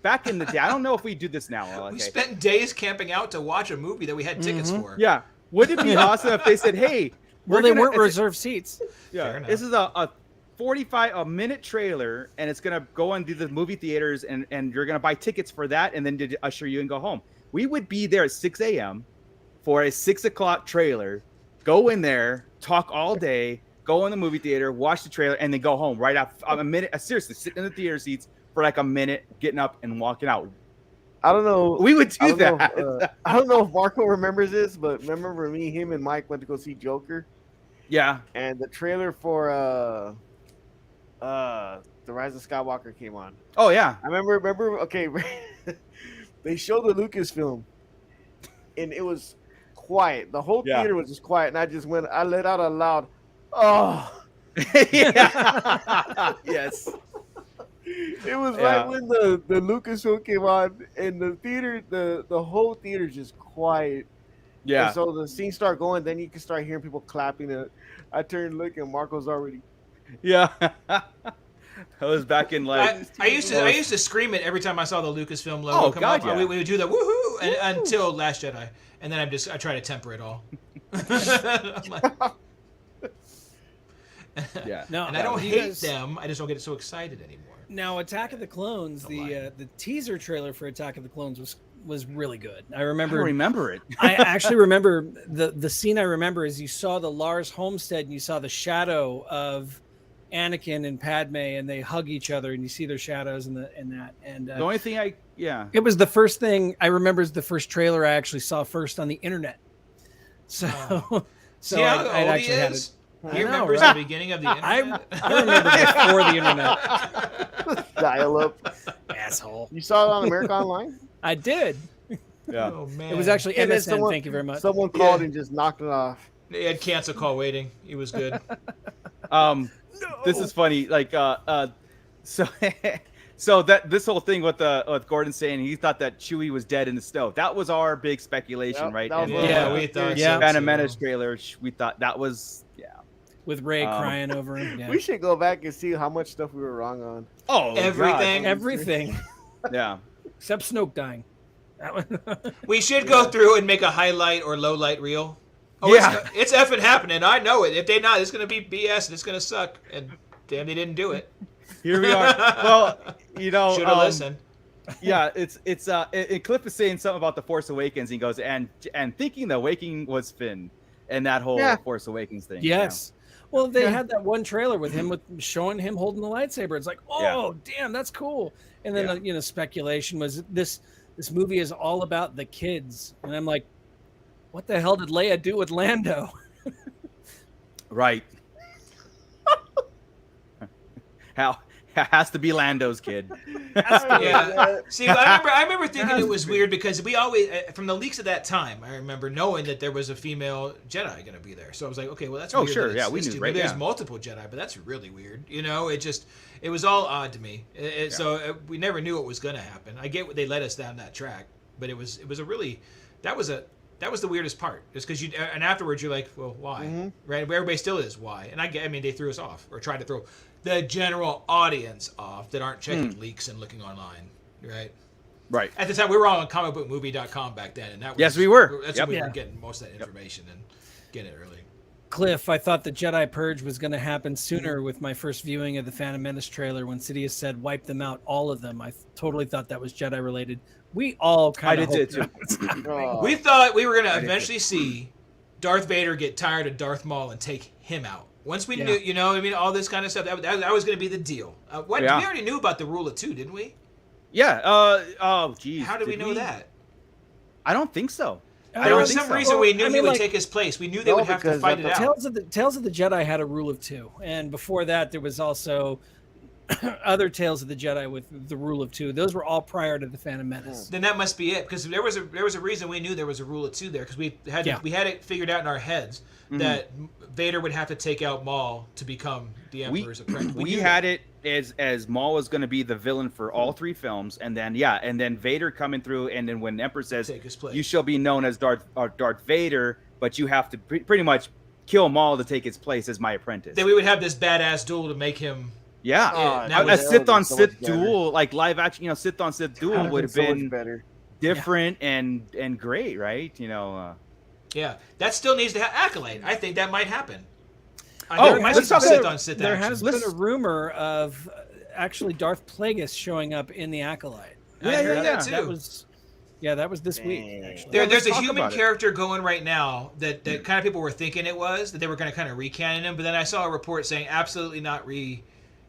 back in the day, I don't know if we do this now. Okay.
We spent days camping out to watch a movie that we had tickets for.
Yeah. Wouldn't it be awesome if they said, "Hey,
Well, they weren't reserved seats.
Fair
Yeah,
enough.
this is a 45-minute trailer, and it's gonna go into the movie theaters, and you're gonna buy tickets for that, and then to usher you and go home." We would be there at 6 a.m. for a 6 o'clock trailer. Go in there, talk all day, go in the movie theater, watch the trailer, and then go home right after a minute. Seriously, sitting in the theater seats for like a minute, getting up and walking out.
I don't know.
We would
I
do
don't
that.
know if, I don't know if Marco remembers this, but remember me, him, and Mike went to go see Joker,
Yeah.
and the trailer for The Rise of Skywalker came on.
Oh yeah.
I remember. Okay, they showed the Lucasfilm, and it was quiet. The whole
Yeah.
theater was just quiet, and I let out a loud, "Oh!"
Yeah. Yes.
It was
Yeah.
right when the Lucasfilm came on, and the theater, the whole theater is just quiet.
Yeah.
And so the scene start going, then you can start hearing people clapping. And I turned, look, and Marco's already.
Yeah. I was back in like.
I used to scream it every time I saw the Lucasfilm logo
Oh,
come
God,
up.
yeah.
We would do the woohoo until Last Jedi, and then I try to temper it all. I'm like,
Yeah.
No,
and I don't
you
hate
guys-
them. I just don't get so excited anymore.
Now, Attack of the Clones, the teaser trailer for Attack of the Clones was really good. I
I don't
remember.
remember it.
I actually remember the scene. I remember is you saw the Lars Homestead and you saw the shadow of Anakin and Padme, and they hug each other, and you see their shadows in that. And
The only thing
it was the first thing I remember is the first trailer I actually saw first on the internet. So, so
See how
I'd
old he
actually had it.
is?
I
He
know,
remembers
right?
the beginning of the
I
internet.
remember before the internet.
Dial up.
Asshole.
You saw it on America Online?
I did.
Yeah.
Oh man,
It was actually
And then
MSN. Thank you very much.
Someone called
Yeah.
and just knocked it off.
He had cancel call waiting. He was good.
This is funny. Like, so, so that this whole thing with Gordon saying he thought that Chewie was dead in the stove. That was our big speculation,
Yep,
right?
that was
And
one of
Yeah,
my
we thought
Yeah.
so,
Phantom
too.
Menace trailer. We thought that was
With Ray crying over him. Yeah.
We should go back and see how much stuff we were wrong on.
Oh,
Everything.
Everything
God. Yeah.
except Snoke dying.
We should go through and make a highlight or low light reel. Oh,
Yeah.
it's effing happening. I know it. If they not, it's gonna be BS and it's gonna suck. And damn, they didn't do it.
Here we are. Well,
Should have listened.
Yeah, it's Cliff is saying something about the Force Awakens. He goes, and thinking the Awakening was Finn, and that whole Force Awakens thing.
Yes. Well, they had that one trailer with him showing him holding the lightsaber. It's like, oh, damn, that's cool. And then speculation was this movie is all about the kids, and I'm like, what the hell did Leia do with Lando?
Right. How has to be Lando's kid.
Yeah. See, I remember thinking it was weird because we always, from the leaks of that time, I remember knowing that there was a female Jedi going to be there. So I was like, okay, well, that's weird.
Oh, sure. Yeah, we knew, right?
Maybe there's multiple Jedi, but that's really weird. It was all odd to me. So we never knew what was going to happen. I get what they led us down that track, but it was a really, that was the weirdest part. Just because and afterwards you're like, well, why? Mm-hmm. Right? Everybody still is why. And I mean, they threw us off or tried to throw the general audience off that aren't checking leaks and looking online, right?
Right.
At the time, we were all on comicbookmovie.com back then, and that was,
yes, we were.
That's when we were getting most of that information and getting it early.
Cliff, I thought the Jedi Purge was going to happen sooner with my first viewing of the Phantom Menace trailer when Sidious said wipe them out, all of them. I totally thought that was Jedi related. We all kind of
did too.
We thought we were going to eventually see Darth Vader get tired of Darth Maul and take him out. Once we knew, all this kind of stuff, that was going to be the deal. We already knew about the rule of two, didn't we?
Yeah. Oh, geez.
How did we know that?
I don't think so.
There was some reason we knew he would take his place. We knew they would have to fight it out.
Tales of the Jedi had a rule of two, and before that, there was also other Tales of the Jedi with the rule of two. Those were all prior to the Phantom Menace.
Then that must be it, because there was a reason we knew there was a rule of two there, because we had it figured out in our heads that Vader would have to take out Maul to become the Emperor's apprentice.
We had it as Maul was going to be the villain for all three films, and then Vader coming through, and then when the Emperor says, "You shall be known as Darth Vader, but you have to pretty much kill Maul to take his place as my apprentice."
Then we would have this badass duel to make him.
Yeah, a Sith on Sith duel, like live action, Sith on Sith duel would have been
better,
different and great, right?
Yeah, that still needs to Acolyte. I think that might happen.
Let's talk
Sith on Sith.
There has been a rumor of actually Darth Plagueis showing up in the Acolyte.
Yeah. That
was this week. Actually,
there's a human character going right now that kind of people were thinking it was that they were going to kind of recanon him, but then I saw a report saying absolutely not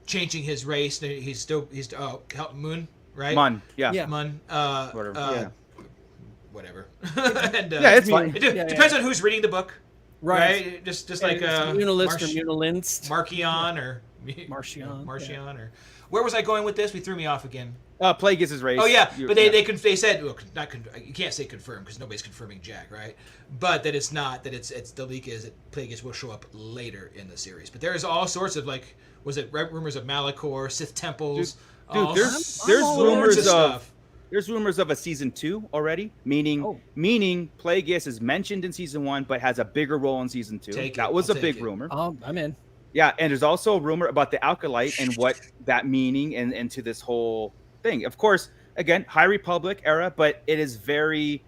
changing his race. He's Moon, right?
Mun, yeah.
Mun. Whatever. And,
it's fine.
It depends on who's reading the book, right? Just like
Munilist or Munilinst,
Marchion or
Marchion,
or where was I going with this? We threw me off again.
Plagueis is race.
Oh yeah, but they said you can't say confirmed because nobody's confirming Jack, right? But that it's not that it's the leak is that Plagueis will show up later in the series. But there's all sorts of was it rumors of Malachor, Sith temples?
Dude, there's rumors of stuff. There's rumors of a season 2 already, meaning Plagueis is mentioned in season 1, but has a bigger role in season 2. That was a big rumor.
I'm in.
Yeah, and there's also a rumor about the Acolyte and what that meaning and to this whole thing. Of course, again, High Republic era, but it is very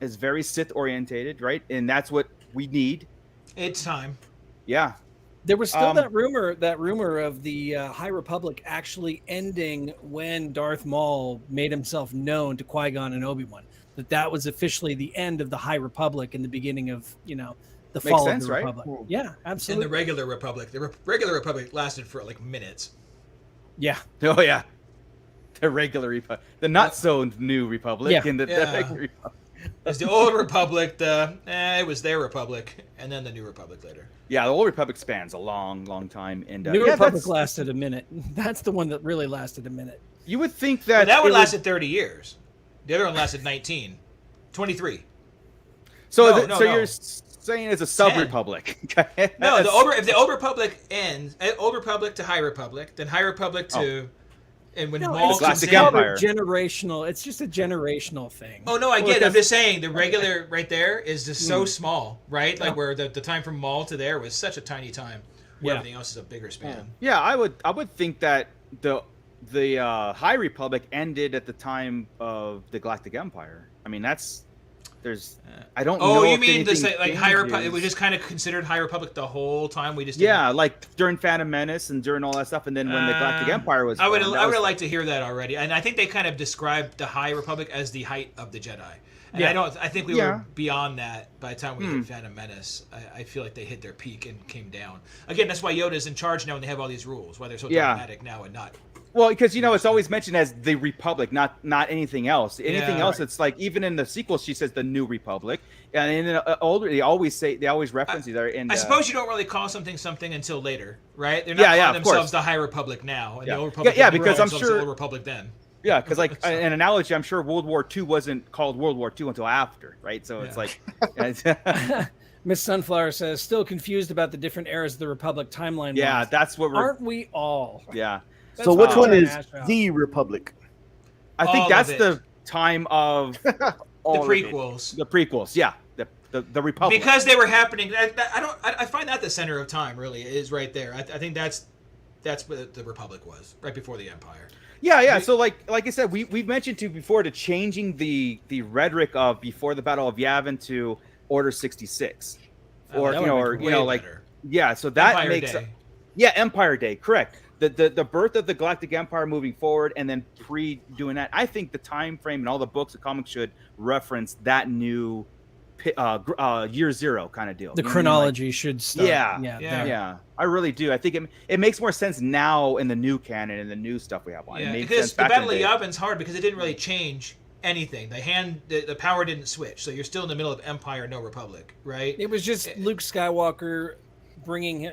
Sith orientated, right? And that's what we need.
It's time.
Yeah.
There was still that rumor of the High Republic actually ending when Darth Maul made himself known to Qui-Gon and Obi-Wan. That was officially the end of the High Republic and the beginning of, the fall of the Republic.
Right?
Yeah, absolutely.
And the regular Republic. The regular Republic lasted for minutes.
Yeah.
Oh, yeah. The regular Republic. The not so new Republic.
Yeah.
And the regular Republic.
It's the old Republic, it was their Republic, and then the new Republic later.
Yeah, the old Republic spans a long, long time. And
New Republic lasted a minute. That's the one that really lasted a minute.
You would think that...
that one lasted 30 years. The other one lasted 23.
So you're saying it's a sub-Republic.
No, if the old Republic ends, old Republic to High Republic, then High Republic to... And when Maul comes in,
generational. It's just a generational thing.
Oh no, I get it. I'm just saying the regular right there is just so small, right? Like where the time from Maul to there was such a tiny time. Where everything else is a bigger span.
Yeah, I would think that the High Republic ended at the time of the Galactic Empire. I mean, I don't know.
Oh, you
if
mean to
anything
say like High Republic?
changes.
We just kind of considered High Republic the whole time. We just
Yeah, like during Phantom Menace and during all that stuff, and then when the Galactic Empire was,
I would
formed,
have liked to hear that already, and I think they kind of described the High Republic as the height of the Jedi. And I think we were beyond that by the time we hit Phantom Menace. I feel like they hit their peak and came down. Again, that's why Yoda's in charge now, and they have all these rules. Why they're so dogmatic now and not.
Well, because it's always mentioned as the Republic, not anything else. Anything else, it's like even in the sequels, she says the New Republic, and in older they always reference either.
I suppose you don't really call something until later, right? They're not calling themselves the High Republic now, and the Old Republic.
Yeah, because I'm sure
the Old Republic then.
Yeah, because like an analogy, I'm sure World War II wasn't called World War II until after, right? So it's like.
Miss Sunflower says, still confused about the different eras of the Republic timeline.
Yeah, that's what
aren't we all?
Yeah.
So which one is the Republic?
I think that's the time of
the prequels.
The prequels, yeah. The Republic.
Because they were happening. I find that the center of time really is right there. I think that's what the Republic was right before the Empire.
Yeah. So like I said, we've mentioned before to changing the rhetoric of before the Battle of Yavin to Order 66, or like
better.
Yeah. So that
Empire
makes
Day.
Empire Day, correct. The birth of the Galactic Empire moving forward, and then doing that. I think the time frame and all the books and comics should reference that new year zero kind of deal.
The chronology should start.
Yeah. I really do. I think it makes more sense now in the new canon and the new stuff we have on.
Yeah,
it made
because
sense
the
back
Battle
in
of
the day.
Yavin's hard because it didn't really change anything. The power didn't switch, so you're still in the middle of Empire, no Republic, right?
It was just Luke Skywalker bringing.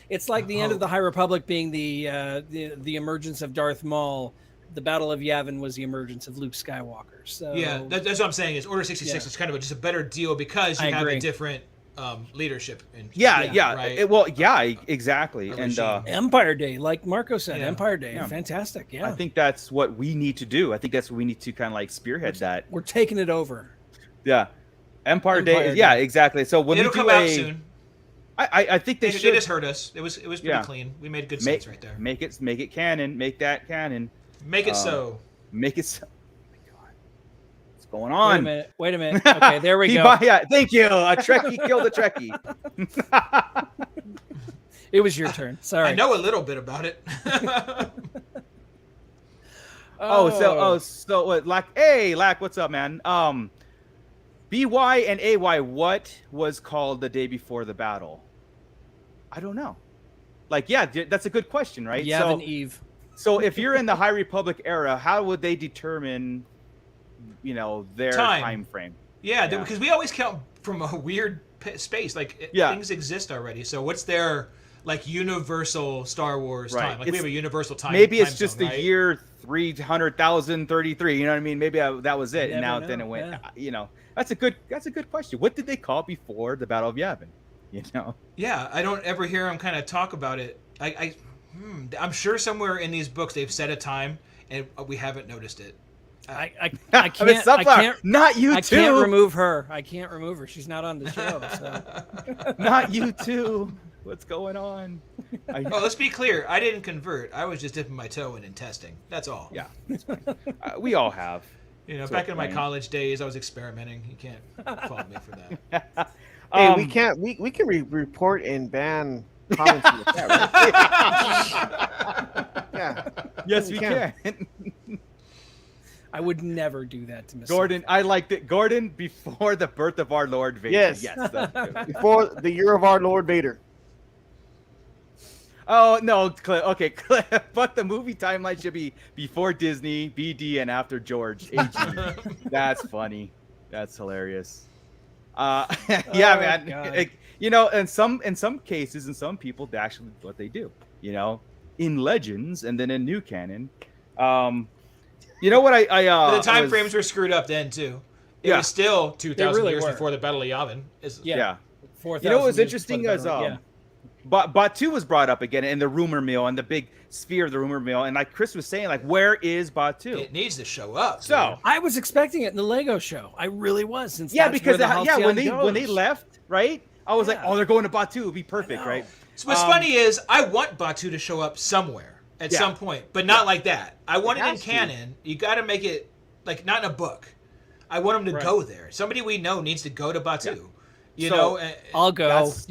It's like the end of the High Republic being the emergence of Darth Maul. The Battle of Yavin was the emergence of Luke Skywalker. So
that's what I'm saying. Is Order 66 is kind of just a better deal because you have a different leadership.
Exactly. And
Empire Day, like Marco said, Empire Day, fantastic. Yeah,
I think that's what we need to do. I think that's what we need to kind of like spearhead that.
We're taking it over.
Yeah, Empire Day. Yeah, exactly. So when
it'll come out soon.
I think they should.
They just hurt us. It was pretty clean. We made good sense right there.
Make it canon. Make that canon.
Make it so.
Make it so. Oh my God. What's going on?
Wait a minute. Okay, there we go.
Thank you. A Trekkie killed a Trekkie.
It was your turn. Sorry.
I know a little bit about it.
So what? Lack, what's up, man? BY and AY, what was called the day before the battle? I don't know. That's a good question, right?
Yavin Eve.
So if you're in the High Republic era, how would they determine, their time frame?
Yeah, because we always count from a weird space. Things exist already. So what's their universal Star Wars time? We have a universal time.
Maybe it's just the year 300,033. You know what I mean? Maybe that was it. And now then it went. Yeah. That's a good question. What did they call before the Battle of Yavin?
Yeah, I don't ever hear them kind of talk about it. I'm sure somewhere in these books they've set a time and we haven't noticed it.
I can't.
Not you too.
I can't remove her. She's not on the show. So.
Not you too. What's going on?
Let's be clear. I didn't convert. I was just dipping my toe in and testing. That's all.
Yeah, we all have.
Back in my college days, I was experimenting. You can't fault me for that.
Hey, we can report and ban comments in the chat, right? Yeah.
Yes, we can.
I would never do that to Miss
Gordon. I liked it. Gordon, before the birth of our Lord Vader.
Yes. Before the year of our Lord Vader.
Oh, no, okay. But the movie timeline should be before Disney, BD, and after George, AG. That's funny. That's hilarious. Man. In some cases, in some people, that's actually what they do. In Legends and then in new canon. What
But the time frames were screwed up then too. It was still 2,000 years before the Battle of Yavin.
4,000
what was interesting is Batu was brought up again in the rumor mill and the big sphere of the rumor mill, and like Chris was saying, where is Batu?
It needs to show up.
So
dude.
I was expecting it in the Lego show. I really was. Since
because when they left, right? I was like, they're going to Batu. It'd be perfect, right?
So what's funny is I want Batu to show up somewhere. at some point, but not like that. I want it in
has to.
canon. You got to make it like not in a book. I want them to go there. Somebody we know needs to go to Batu. You know,
I'll go.
That's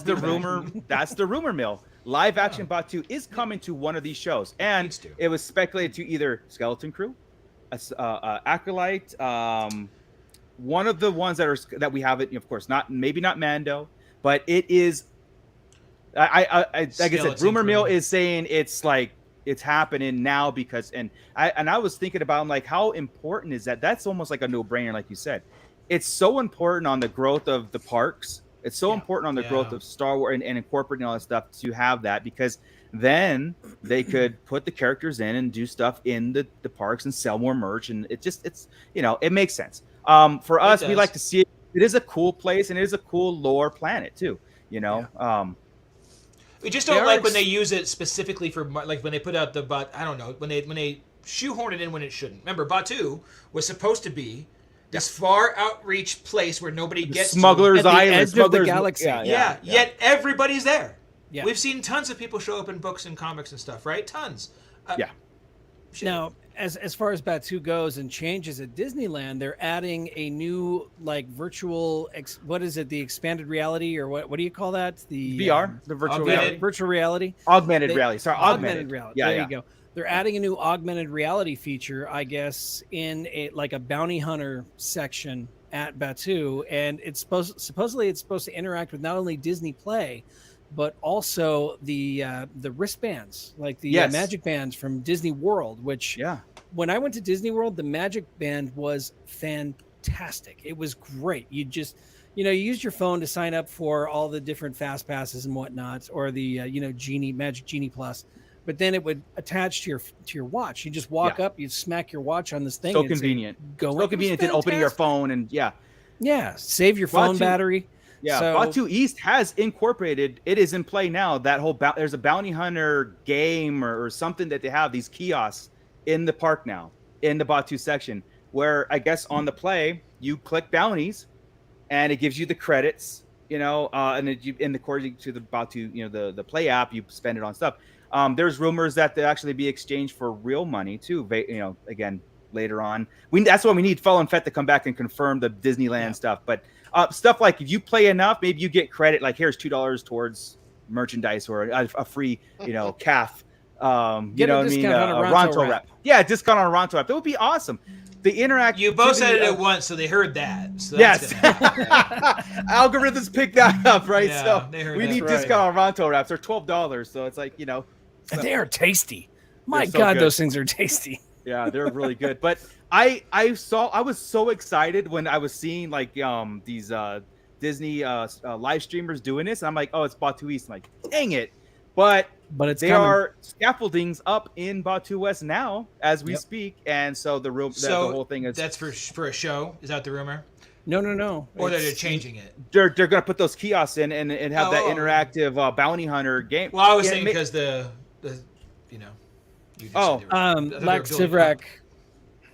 the rumor. That's the rumor mill. Live action Batu is coming to one of these shows, and it was speculated to either Skeleton Crew, Acolyte, one of the ones that we have it. Of course, maybe not Mando, but it is. Like I said, rumor mill is saying it's happening now because I was thinking about, I'm like, how important is that? That's almost like a no-brainer, like you said. It's so important on the growth of the parks. It's so important on the growth of Star Wars and incorporating all that stuff to have that, because then they could put the characters in and do stuff in the parks and sell more merch, and it's it makes sense. For us, we like to see it. It is a cool place, and it is a cool lore planet too. We
just don't like when they use it specifically for, like when they put out I don't know, when they shoehorn it in when it shouldn't. Remember, Batu was supposed to be this far outreach place where nobody gets
Smuggler's
to.
Island,
Edge of the galaxy.
Yet everybody's there.
Yeah.
We've seen tons of people show up in books and comics and stuff, right? Tons.
Now, as far as Batu goes and changes at Disneyland, they're adding a new virtual what is it? The expanded reality, or what do you call that? The
VR, the
virtual reality,
augmented reality. Sorry, augmented
reality. There you go. They're adding a new augmented reality feature, I guess, in a bounty hunter section at Batu, and supposedly it's supposed to interact with not only Disney Play, but also the wristbands, like the Magic Bands from Disney World. Which, when I went to Disney World, the Magic Band was fantastic. It was great. You just you use your phone to sign up for all the different fast passes and whatnot, or the Magic Genie Plus. But then it would attach to your watch. You just walk up, you smack your watch on this thing.
So convenient. So convenient in opening your phone and
save your phone battery.
Yeah, so, Batu East has incorporated. It is in play now. That whole there's a bounty hunter game or something that they have, these kiosks in the park now, in the Batu section, where I guess on the play you click bounties, and it gives you the credits. And according to the Batu, the play app, you spend it on stuff. There's rumors that they actually be exchanged for real money too. Again, later on, that's why we need Fallen Fett to come back and confirm the Disneyland stuff. But stuff like, if you play enough, maybe you get credit. Like, here's $2 towards merchandise or a free, calf.
Get a discount on a Ronto wrap.
Yeah, a discount on a Ronto wrap. That would be awesome. The interact.
You both said it at once, so they heard that. So
yes. Algorithms pick that up, right?
Yeah,
so
they heard
we need
right.
discount on Ronto wraps. They're $12, so it's like,
And they are tasty. My
so
God,
good.
those things are tasty.
Yeah, they're really good. But I was so excited when I was seeing these Disney live streamers doing this. And I'm like, oh, it's Batu East. I'm like, dang it. But
it's
are scaffoldings up in Batu West now as we speak, and so the whole thing is
that's for a show. Is that the rumor?
No.
Or they're changing it.
They're gonna put those kiosks in and have that interactive bounty hunter game.
Well, I was saying because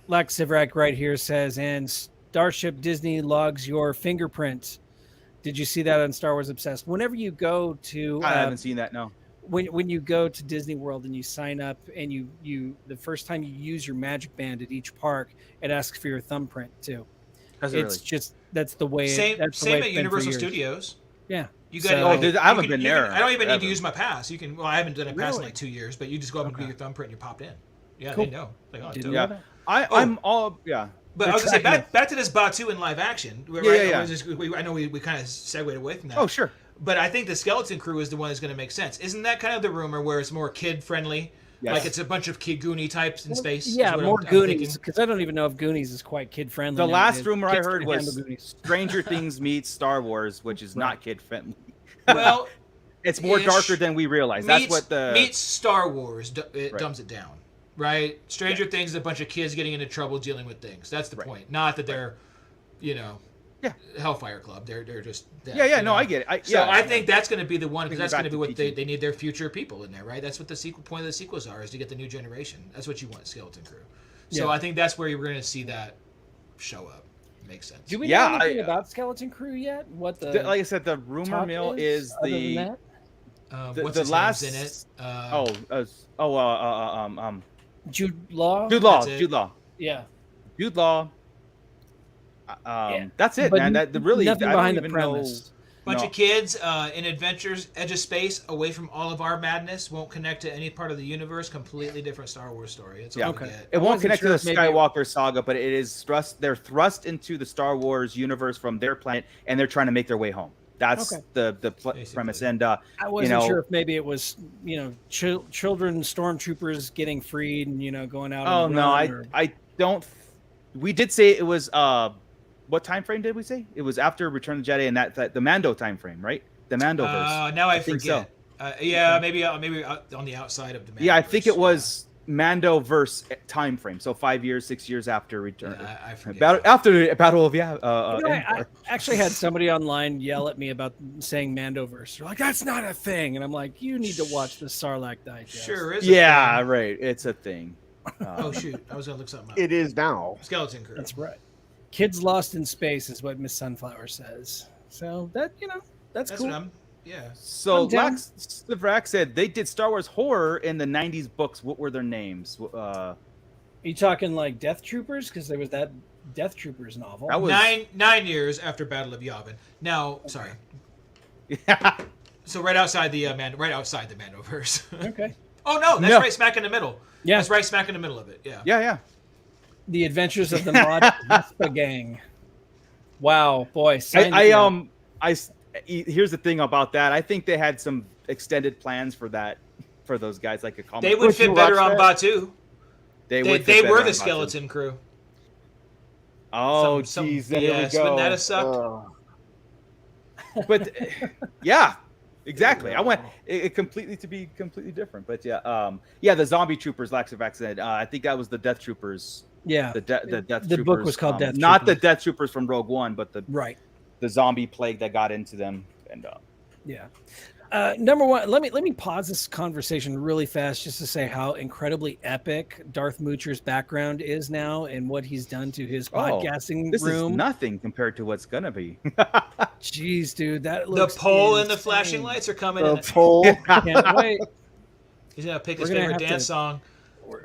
Lax Sivrak right here says, and Starship Disney logs your fingerprint. Did you see that on Star Wars Obsessed? Whenever you go to,
I haven't seen that. No.
When you go to Disney World and you sign up and you the first time you use your Magic Band at each park, it asks for your thumbprint too. That's the way.
Same at Universal Studios.
Yeah.
You got.
I haven't been there.
I don't even need to use my pass. You can. Well, I haven't done a pass in like 2 years, but you just go up and do your thumbprint and you're popped in. Yeah,
cool.
They know.
I'm all.
But I was gonna say back to this Batu in live action. Right? I know we kind of segued away from that.
Oh, sure.
But I think the Skeleton Crew is the one that's going to make sense. Isn't that kind of the rumor where it's more kid friendly? Yes. Like it's a bunch of kid Goonie types in space?
Yeah, more Goonies. Because I don't even know if Goonies is quite kid friendly.
The last rumor I heard was Stranger Things meets Star Wars, which is not kid friendly.
Well,
it's more darker than we realize. That's what
meets Star Wars. It dumbs it down, right? Stranger Things is a bunch of kids getting into trouble dealing with things. That's the point. Not that they're, Hellfire Club. They're just that,
No, I get it.
I think that's going to be the one, because that's going to be what they need their future people in there, right? That's what the point of the sequels are, is to get the new generation. That's what you want, Skeleton Crew. So I think that's where you're going to see that show up. Makes sense.
Do we know anything about Skeleton Crew yet? What like
I said, the rumor mill is
What's
the
his
last
name's in it?
Jude Law.
Jude Law.
That's it.
Jude Law.
Yeah.
Jude Law.
Yeah.
That's it,
But
man. That really,
nothing
I don't
behind the
even know.
premise.
Bunch
No.
of kids in adventures, edge of space, away from all of our madness, won't connect to any part of the universe. Completely different Star Wars story. It's all
Yeah.
we get.
It
I
won't
wasn't
connect
sure
to
if
the
maybe-
Skywalker saga, but it is they're thrust into the Star Wars universe from their planet, and they're trying to make their way home. That's
Okay.
the
Basically.
premise. And
I wasn't
know-
sure if maybe it was, children stormtroopers getting freed and going out.
oh
on the
no,
run,
I don't. We did say it was what time frame did we say? It was after Return of the Jedi and that the Mando time frame, right? The Mandoverse.
Now I
think
forget. Yeah, maybe on the outside of the.
Yeah, I think
Mandoverse,
it was Mandoverse time frame. So 5 years, 6 years after Return.
Yeah, I forget.
After Battle of
I
Endor.
actually had somebody online yell at me about saying Mandoverse. They're like, "That's not a thing," and I'm like, "You need to watch the Sarlacc Digest."
Sure is. A
Yeah,
thing.
right. It's a thing.
Oh shoot! I was gonna look something up.
It is now.
Skeleton Crew.
That's right. Kids lost in space is what Miss Sunflower says. So that's
That's
cool.
what I'm. Yeah.
So
I'm down.
Sivrak said they did Star Wars horror in the 90s books. What were their names?
Are you talking like Death Troopers? Because there was that Death Troopers novel.
That was
9 years after Battle of Yavin. Now, sorry.
yeah.
So right outside the Mandoverse.
Okay.
Oh no, that's
No.
right smack in the middle.
Yeah.
That's right smack in the middle of it. Yeah.
Yeah.
The Adventures of the Mod Vespa Gang. Wow, boy. sign me up.
Here's the thing about that. I think they had some extended plans for those guys, like a comic.
They would
Would
fit
you
better
watch
on
that?
Batu.
They
They
would fit better
were
on
the
Batu.
Skeleton Crew.
Oh,
Some
jeez, there
BS.
we go.
Wouldn't that have sucked?
But yeah, exactly. I want it completely to be completely different. But yeah, the zombie troopers, Laxavax said. I think that was the Death Troopers.
Yeah.
The Death
The
Troopers.
book was called Death
not the
Troopers.
Death Troopers from Rogue One, but
Right.
the zombie plague that got into them. And
Yeah. Number one, let me pause this conversation really fast just to say how incredibly epic Darth Moocher's background is now and what he's done to his podcasting
this
room.
is nothing compared to what's gonna be.
Jeez, dude, that
The
looks
pole and the
insane.
flashing lights are coming
The
in.
pole.
Can't wait.
He's gonna pick his
We're gonna
favorite
have
dance
to-
song.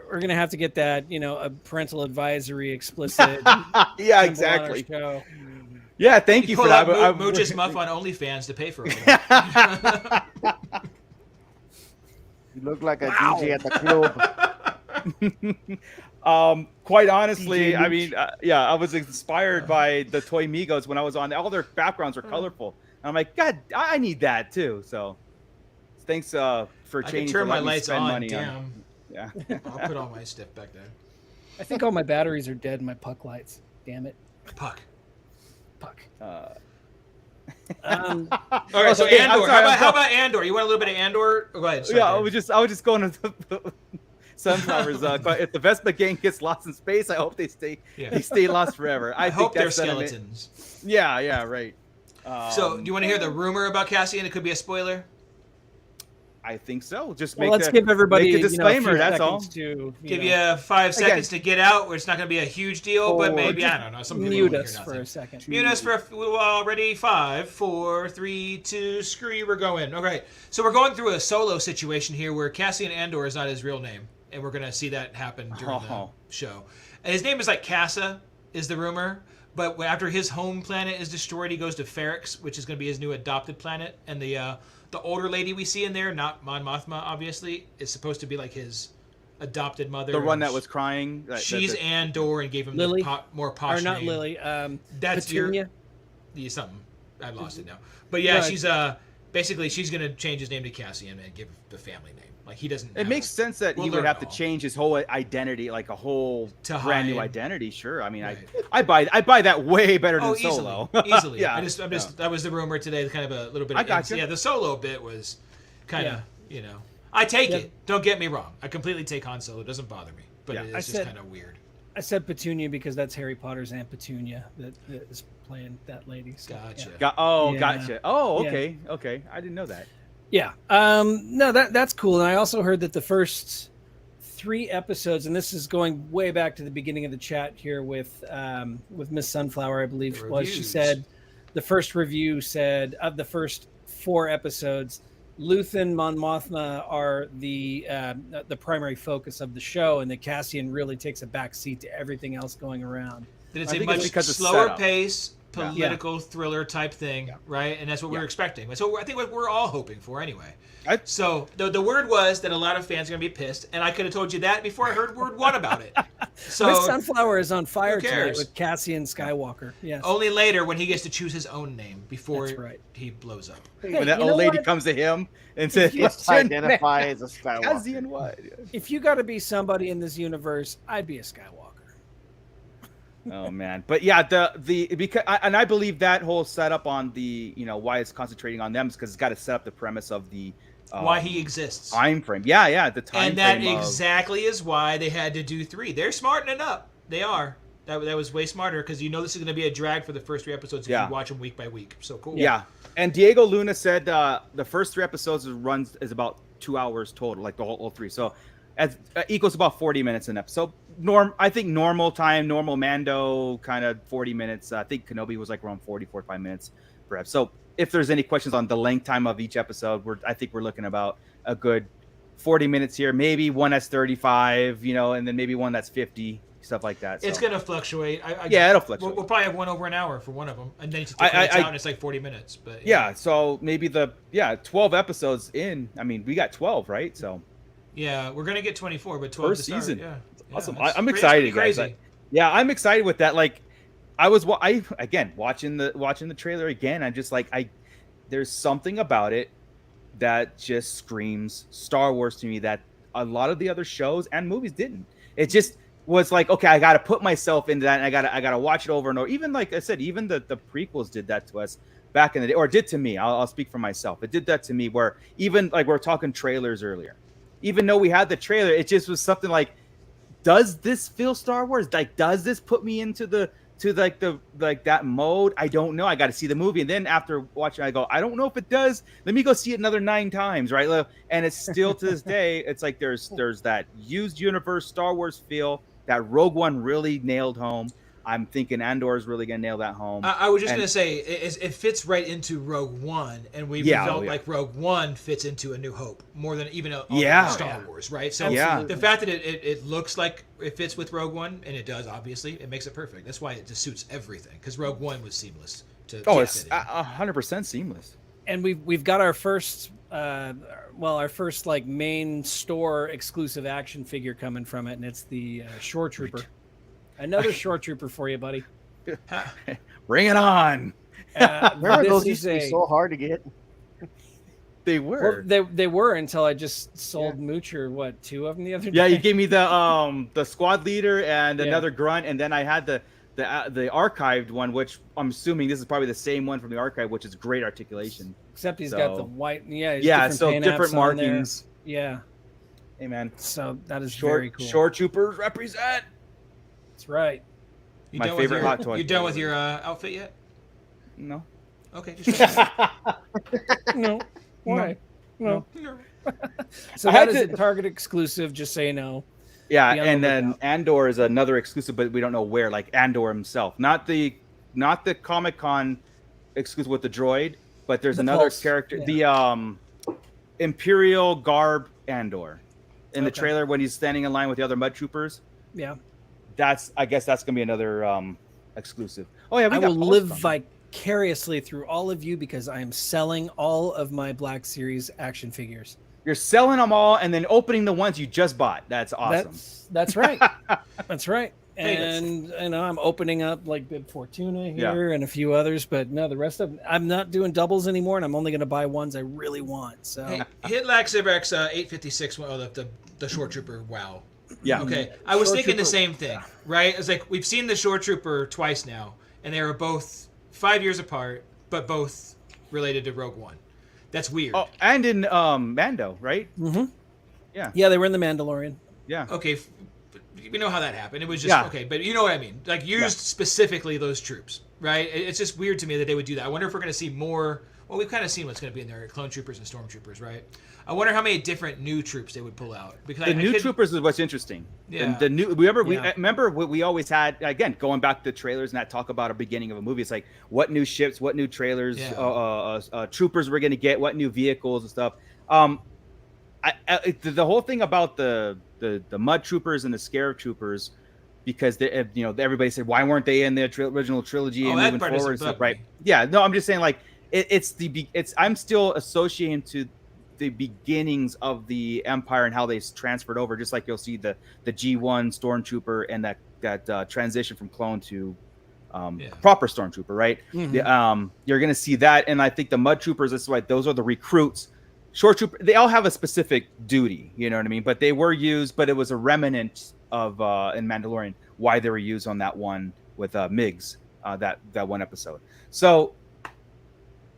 We're gonna have to get that, a parental advisory explicit.
Yeah,
symbol on our
exactly.
show.
Yeah, thank you
Pull
for
out
that.
Mooch's Muff on OnlyFans to pay for it.
You look like a DJ at the club.
Quite honestly,
DJ
I mean, I was inspired by the Toy Migos when I was on. All their backgrounds are colorful. And I'm like, God, I need that too. So, thanks for
I can
changing.
turn
for
my
letting me
lights
spend
on.
money
Damn.
Yeah.
I'll put all my stuff back there.
I think all my batteries are dead in my puck lights. Damn it.
Puck.
Puck.
All right, so
Okay,
Andor.
I'm sorry,
How about Andor? You want a little bit of Andor? Oh, go ahead. Sorry,
Yeah, I
Dave.
was just going to the sunflowers. If the Vespa gang gets lost in space, I hope they stay lost forever.
I
think
hope they're
that's sentiment.
skeletons.
Yeah, right.
So, do you want to hear the rumor about Cassian? It could be a spoiler.
I think so. Just
Well,
make
let's give everybody
make a disclaimer.
few
that's all.
seconds to
Give you 5 seconds to get out, where it's not going to be a huge deal, but maybe I don't know. Some people
mute
won't
us
hear
for
nothing.
a second.
Mute us for already 5, 4, 3, 2. Screw you, we're going. Okay, so we're going through a solo situation here where Cassian Andor is not his real name, and we're going to see that happen during the show. And his name is like Casa, is the rumor. But after his home planet is destroyed, he goes to Ferrix, which is going to be his new adopted planet. And the older lady we see in there, not Mon Mothma, obviously, is supposed to be like his adopted mother.
The one
and
that was crying.
She's more and gave him
Lily?
the more posh
Or not
name.
Lily.
That's
Petunia.
Yeah, something. I lost it now. But yeah,
Right.
she's basically she's going to change his name to Cassian and give the family name. Like he doesn't.
It makes sense that
We'll
he would
learn
have
it
to
all.
change his whole identity, like a whole
To
brand new
hide.
identity. Sure, I mean,
Right.
I buy that way better than
Oh,
Solo.
easily.
Yeah,
I'm just. That was the rumor today. Kind of a little bit.
I
Of
gotcha.
Yeah, the Solo bit was kind of.
Yeah.
I take
Yeah.
it. Don't get me wrong. I completely take Han Solo. It doesn't bother me. But
Yeah.
it's
I
just
said-
kind of weird.
I said Petunia because that's Harry Potter's Aunt Petunia that is playing that lady. So,
Gotcha.
Yeah.
Yeah.
Yeah.
Oh,
Yeah.
okay. I didn't know that.
Yeah. No, that's cool. And I also heard that the first 3 episodes, and this is going way back to the beginning of the chat here with Miss Sunflower, I believe
The
was. She
reviews.
said the first review said of the first 4 episodes, Luthen, Mon Mothma are the primary focus of the show, and that Cassian really takes a back seat to everything else going around.
That it's
I
a
think it's
much
because it's
slower
setup.
pace,
Yeah.
political thriller type thing, right? And that's what we're expecting. So I think what we're all hoping for anyway. So the word was that a lot of fans are going to be pissed, and I could have told you that before I heard word one about it. So
Miss Sunflower is on fire tonight
cares?
with Cassian Skywalker. Yes.
only later when he gets to choose his own name before
That's right.
he blows up.
When that
you know
old lady
what?
comes to him and says,
He gets
"What's
to
your
identify
name?"
as a Skywalker.
Cassian what?
If you got to be somebody in this universe, I'd be a Skywalker.
Oh man, but yeah, because I believe that whole setup on the why it's concentrating on them is because it's got to set up the premise of the
Why he exists.
time frame. Yeah, the time
And that
frame
exactly is why they had to do 3. They're smartening up. They are. That was way smarter because this is going to be a drag for the first 3 episodes if you watch them week by week. So cool.
Yeah, and Diego Luna said the first 3 episodes is about 2 hours total, like the whole 3. So as equals about 40 minutes an episode. I think normal time, normal Mando kind of 40 minutes. I think Kenobi was like around 45 minutes per episode. So if there's any questions on the length time of each episode, I think we're looking about a good 40 minutes here, maybe one that's 35, and then maybe one that's 50, stuff like that. So.
It's going to fluctuate.
It'll fluctuate.
We'll probably have one over an hour for one of them, and then you take out and it's like 40 minutes. But
yeah, so maybe 12 episodes in. I mean, we got 12, right? So
yeah, we're gonna get 24, but 12
first
to start.
season.
Yeah,
awesome.
it's
I'm
crazy.
excited,
It's crazy.
guys. I'm excited with that. Like, again watching the trailer again. I'm just like, there's something about it that just screams Star Wars to me that a lot of the other shows and movies didn't. It just was like, okay, I got to put myself into that, and I got to watch it over and over. Even like I said, even the prequels did that to us back in the day, or did to me. I'll speak for myself. It did that to me, where even like we were talking trailers earlier. Even though we had the trailer, it just was something like, does this feel Star Wars? Like, does this put me into that mode? I don't know. I got to see the movie, and then after watching, I go, I don't know if it does. Let me go see it another 9 times, right? And it's still to this day, it's like there's that used universe Star Wars feel that Rogue One really nailed home. I'm thinking Andor is really gonna nail that home.
I was just gonna say it fits right into Rogue One, and we felt like Rogue One fits into A New Hope more than even Star Wars, right? So the fact that it looks like it fits with Rogue One, and it does, obviously, it makes it perfect. That's why it just suits everything, because Rogue One was seamless.
It's 100% seamless.
And we've got our first like main store exclusive action figure coming from it, and it's the Shore Trooper. Another Shore Trooper for you, buddy.
Bring it on.
Remember those used to be so hard to get?
They were.
Well, they were until I just sold Moocher 2 of them the other day.
Yeah, you gave me the squad leader and another grunt, and then I had the archived one, which I'm assuming this is probably the same one from the archive, which is great articulation.
Except he's got the white.
Different markings.
Yeah.
Hey man.
So that is very cool.
Shore Troopers represent.
That's right.
My favorite hot toy.
You done with your outfit yet?
No.
Okay. Just
No. Why? No.
no.
So that is a Target exclusive, just so you know.
Yeah, and then Andor is another exclusive, but we don't know where. Like Andor himself, not the Comic-Con exclusive with the droid, but there's another character, the Imperial garb Andor, in the trailer when he's standing in line with the other Mud Troopers.
Yeah.
I guess that's gonna be another exclusive. Oh yeah,
I will live vicariously through all of you because I am selling all of my Black Series action figures.
You're selling them all and then opening the ones you just bought. That's awesome.
That's right. That's right. And I'm opening up like Bib Fortuna here and a few others, but no, the rest of them, I'm not doing doubles anymore, and I'm only going to buy ones I really want. So
hit Laxivrex 856. The Shore Trooper. Wow.
Yeah.
Okay. I was thinking the same thing, right? It's like we've seen the Shore Trooper twice now, and they were both 5 years apart, but both related to Rogue One. That's weird.
Oh, and in Mando, right?
Mm-hmm.
Yeah.
Yeah, they were in the Mandalorian.
Yeah.
Okay. we know how that happened. It was just okay, but you know what I mean. Like used specifically those troops, right? It's just weird to me that they would do that. I wonder if we're going to see more. Well, we've kind of seen what's going to be in there: clone troopers and stormtroopers, right? I wonder how many different new troops they would pull out. Because
the new troopers is what's interesting.
Yeah.
The new remember what we always had, again, going back to trailers and that talk about a beginning of a movie. It's like what new ships, what new trailers, troopers we're going to get, what new vehicles and stuff. The whole thing about the mud troopers and the scarab troopers, because they, everybody said, why weren't they in the original trilogy and moving forward and stuff, right? Yeah, no, I'm just saying, like, I'm still associating to the beginnings of the Empire and how they transferred over, just like you'll see the G1 Stormtrooper and that transition from clone to proper Stormtrooper, right? Mm-hmm. You're going to see that, and I think the Mud Troopers, that's why those are the recruits. Short Trooper, they all have a specific duty, you know what I mean? But they were used, but it was a remnant of in Mandalorian why they were used on that one with Migs, that one episode. So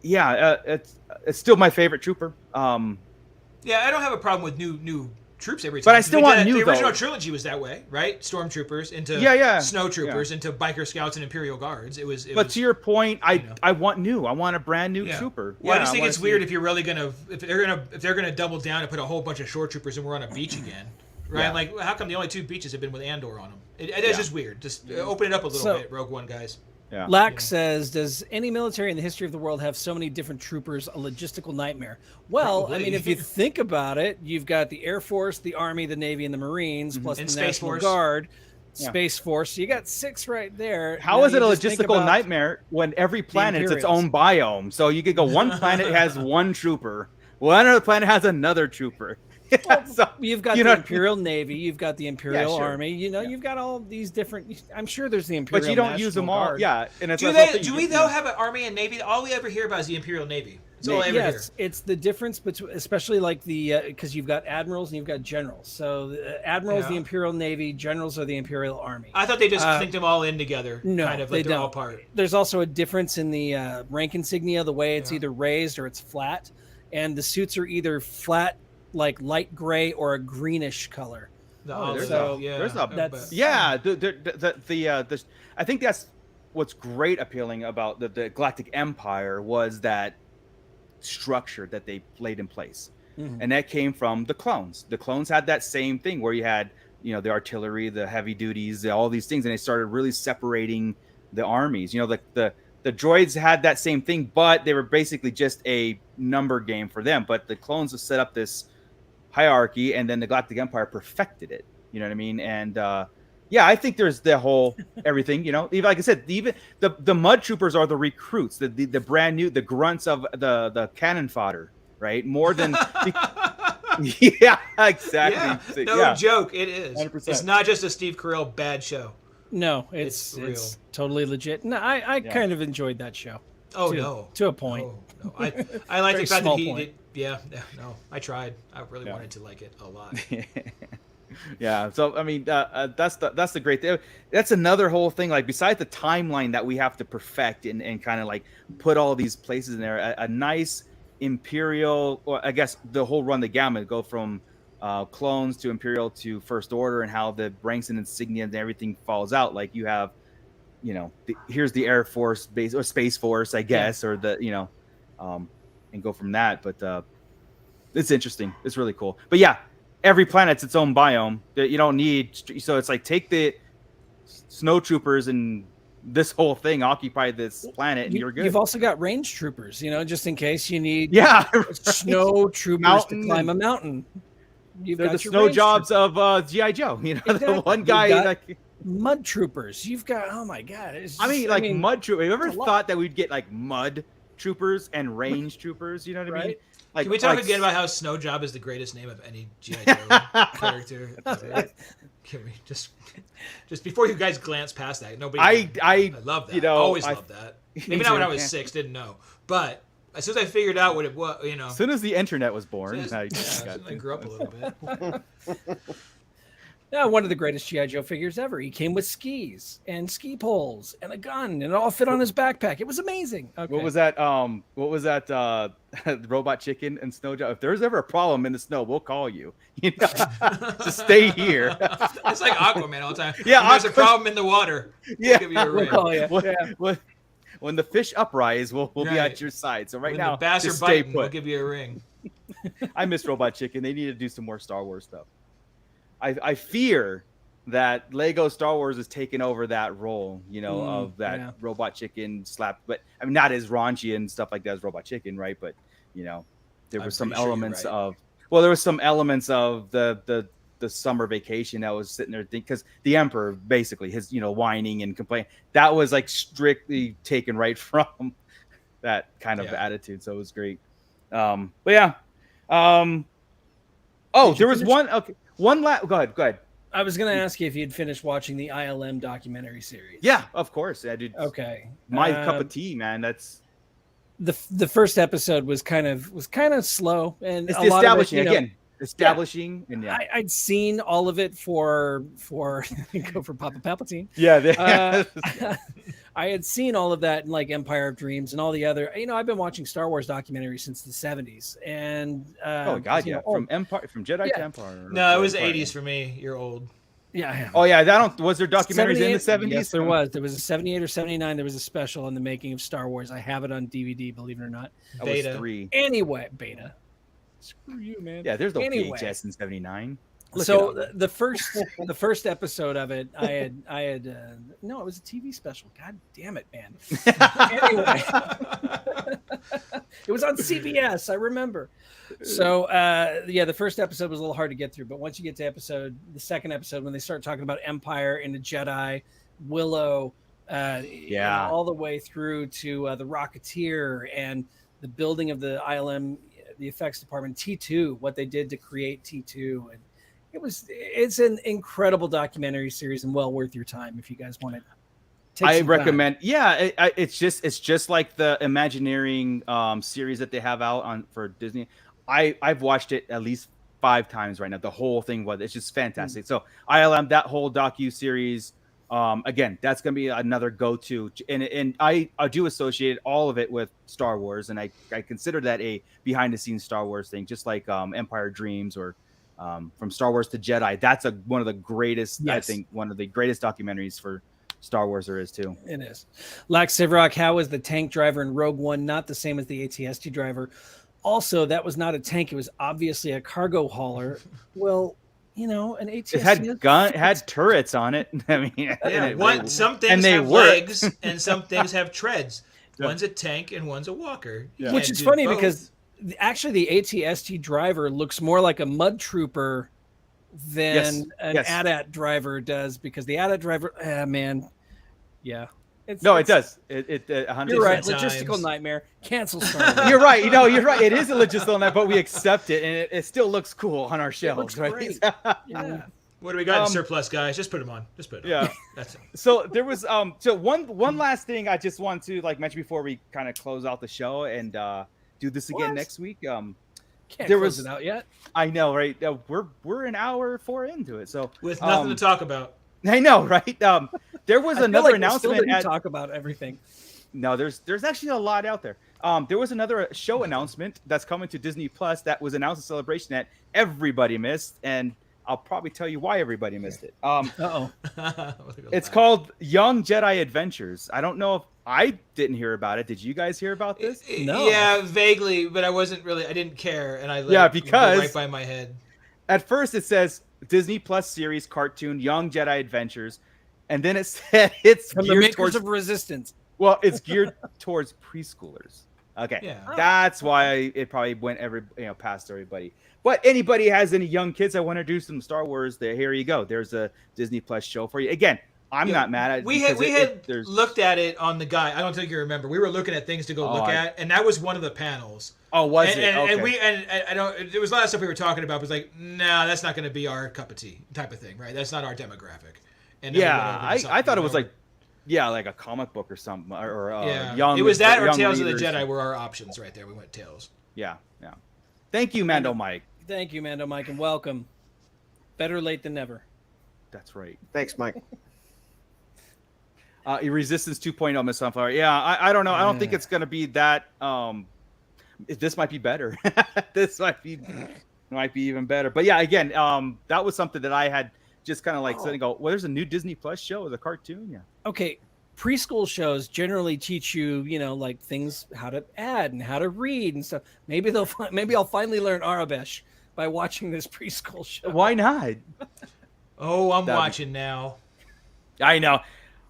it's still my favorite trooper.
Yeah, I don't have a problem with new troops every time.
But I still want new.
The original trilogy was that way, right? Stormtroopers into snow troopers into biker scouts and Imperial guards. It was.
To your point, I want new. I want a brand new trooper.
Well, I just think it's weird if you're really if they're gonna double down and put a whole bunch of short troopers and we're on a beach again, right? Yeah. Like, how come the only 2 beaches have been with Andor on them? It is just weird. Just open it up a little bit, Rogue One guys.
Yeah. Lack says, does any military in the history of the world have so many different troopers a logistical nightmare? Well, probably. I mean, if you think about it, you've got the Air Force, the Army, the Navy, and the Marines, plus and the National Guard, Space Force. So you got 6 right there.
How is it a logistical nightmare when every planet is its own biome? So you could go, one planet has one trooper, one other planet has another trooper.
So, you've got the Imperial Navy, you've got the Imperial Army, you've got all these different. I'm sure there's the Imperial,
but you don't use them all.
Guard.
Yeah, and it's
do we though have an Army and Navy? All we ever hear about is the Imperial Navy. That's all I ever hear.
It's the difference between, especially like the because you've got admirals and you've got generals. So admirals, the Imperial Navy, generals are the Imperial Army.
I thought they just linked them all in together.
No,
kind of like they're all part.
There's also a difference in the rank insignia, the way it's either raised or it's flat, and the suits are either flat, like light gray, or a greenish color.
I think that's what's great appealing about the Galactic Empire was that structure that they laid in place, and that came from the clones. The clones had that same thing where you had the artillery, the heavy duties, all these things, and they started really separating the armies. The droids had that same thing, but they were basically just a number game for them. But the clones have set up this hierarchy, and then the Galactic Empire perfected it. You know what I mean? And I think there's the whole everything. Even like I said, even the Mud Troopers are the recruits, the brand new, the grunts of the cannon fodder, right? More than yeah, exactly.
No joke, it is.
100%.
It's not just a Steve Carell bad show.
No, it's real. It's totally legit. No, I kind of enjoyed that show. To a point.
Oh, no. I like the fact that he did. Yeah, no, I tried. I really wanted to like it a lot.
Yeah, so I mean, that's the great thing. That's another whole thing. Like, besides the timeline that we have to perfect and kind of like put all these places in there, a nice Imperial, or I guess the whole run the gamut, go from clones to Imperial to First Order, and how the ranks and insignia and everything falls out. Like, you have, here's the Air Force base or Space Force, I guess, or the and go from that. But it's interesting. It's really cool. But yeah, every planet's its own biome that you don't need. So it's like, take the snow troopers and this whole thing occupy this planet, and you're good.
You've also got range troopers, just in case you need snow troopers to climb a mountain.
They're the snow jobs of G.I. Joe. Exactly. The one guy like
mud troopers. You've got
mud troopers. Have you ever thought that we'd get like mud troopers and range troopers? You know what I mean? Like,
can we talk again about how Snow Job is the greatest name of any G.I. Joe character? Can we just before you guys glance past that? Nobody. I love that. Always loved that. Maybe not when I was 6, didn't know, but as soon as I figured out what it was,
As soon as the internet was born,
I grew up a little bit.
Yeah, one of the greatest GI Joe figures ever. He came with skis and ski poles and a gun, and it all fit on his backpack. It was amazing. Okay.
What was that? What was that? Robot Chicken and Snow Joe. If there's ever a problem in the snow, we'll call you. You know, just stay here.
It's like Aquaman all the time.
Yeah,
When there's a problem in the water.
Yeah.
We'll give you a
We'll
ring.
call you.
When the fish uprise, we'll be
Right.
at your side. So right
When
now,
the bass
just
are
stay
biting, we'll
put.
give you a ring.
I miss Robot Chicken. They need to do some more Star Wars stuff. I fear that Lego Star Wars is taking over that role, you know, of that
yeah.
Robot Chicken slap. But I mean, not as raunchy and stuff like that as Robot Chicken, right? But you know, there
I'm
were some
pretty sure you're
elements
right.
of there was some elements of the summer vacation that was sitting there because the Emperor basically his whining and complaining that was like strictly taken right from that kind of
Yeah.
attitude. So it was great. But yeah. Oh,
Did you
there was
finish?
one. Okay, one last. Go ahead.
I was going to ask you if you'd finished watching the ILM documentary series.
Yeah, of course. I did.
Okay.
My cup of tea, man. That's
The first episode was kind of slow, and
it's
a
the
lot of it,
establishing again. Establishing and yeah,
I'd seen all of it for go for Papa Palpatine.
yeah.
I had seen all of that in like Empire of Dreams and all the other. I've been watching Star Wars documentaries since the 70s, and
Oh God, yeah. From Empire, from Jedi to
Yeah.
Empire.
No, it was
Empire.
80s for me. You're old.
yeah.
Oh yeah, was there documentaries in the
78
'70s?
Yes, there was. There was a 78 or 79. There was a special on the making of Star Wars. I have it on DVD, believe it or not.
That was
Beta.
3.
Anyway, beta. Screw you, man.
Yeah, there's no
Anyway.
VHS in '79.
So the first episode of it, I had no, it was a TV special. God damn it, man. Anyway, it was on CBS. I remember. So the first episode was a little hard to get through, but once you get to the second episode, when they start talking about Empire and the Jedi, Willow, all the way through to the Rocketeer and the building of the ILM, the effects department, T2, what they did to create T2, and it's an incredible documentary series and well worth your time if you guys want to.
I recommend. Yeah, it's just like the Imagineering series that they have out for Disney. I've watched it at least 5 times right now. The whole thing it's just fantastic. So ILM, that whole docu series. Again, that's gonna be another go-to, and I do associate all of it with Star Wars, and I consider that a behind-the-scenes Star Wars thing, just like Empire Dreams or From Star Wars to Jedi. That's one of the greatest.
Yes.
I think one of the greatest documentaries for Star Wars there is too.
It is. Lax Sivrock, how is the tank driver in Rogue One not the same as the ATST driver? Also, that was not a tank; it was obviously a cargo hauler. Well, an ATST
It had turrets on it. I mean,
Yeah, some things have legs and some things have treads. One's a tank and one's a walker.
Yeah.
Which is funny because actually the ATST driver looks more like a mud trooper than an AT-AT driver does, because the AT-AT driver, it does. It 100%. You're right. Logistical nightmare. Cancel Star Wars.
You're right. You're right. It is a logistical nightmare, but we accept it, and it still looks cool on our shelves, right?
Great. Yeah.
What do we got in surplus, guys? Just put them on.
Yeah.
That's it.
So there was one last thing I just want to mention before we kind of close out the show and do this again next week.
Can't
there
close
was
it out yet.
I know, right? We're an hour 4 into it, so
With nothing to talk about.
I know, right? There was another announcement.
We talk about everything.
No, there's actually a lot out there. There was another show announcement that's coming to Disney Plus that was announced in Celebration that everybody missed, and I'll probably tell you why everybody missed it. It's called Young Jedi Adventures. I don't know if I didn't hear about it. Did you guys hear about this?
No.
Yeah, vaguely, but I didn't care, and I let it
because
go right by my head.
At first it says Disney Plus series cartoon Young Jedi Adventures, and then it said it's
From the
geared
makers
towards
of Resistance.
Well, it's geared towards preschoolers. Okay,
Yeah.
that's why it probably went past everybody. But anybody has any young kids that want to do some Star Wars, here you go. There's a Disney Plus show for you. Again, I'm not mad at it.
We had looked at it on the guide. I don't think you remember. We were looking at things to go look at, and that was one of the panels.
Oh, was it?
And
Okay.
I don't. There was a lot of stuff we were talking about. It was like, no, that's not going to be our cup of tea type of thing, right? That's not our demographic. And then we went over to
I
something
thought it was
over.
like a comic book or something, or
It was that or
young
Tales of
readers.
the Jedi were our options right there. We went Tales.
Yeah. Thank you, Mando Mike.
Thank you, Mando Mike, and welcome. Better late than never.
That's right.
Thanks, Mike.
Resistance 2.0, Miss Sunflower. Yeah, I don't know. I don't think it's gonna be that. This might be better. This might be even better. But yeah, again, that was something that I had just kind of like saying, "Go, well, there's a new Disney Plus show, the cartoon." Yeah.
Okay, preschool shows generally teach you, like things, how to add and how to read and stuff. Maybe I'll finally learn Arabic by watching this preschool show.
Why not?
Oh, I'm watching now.
I know.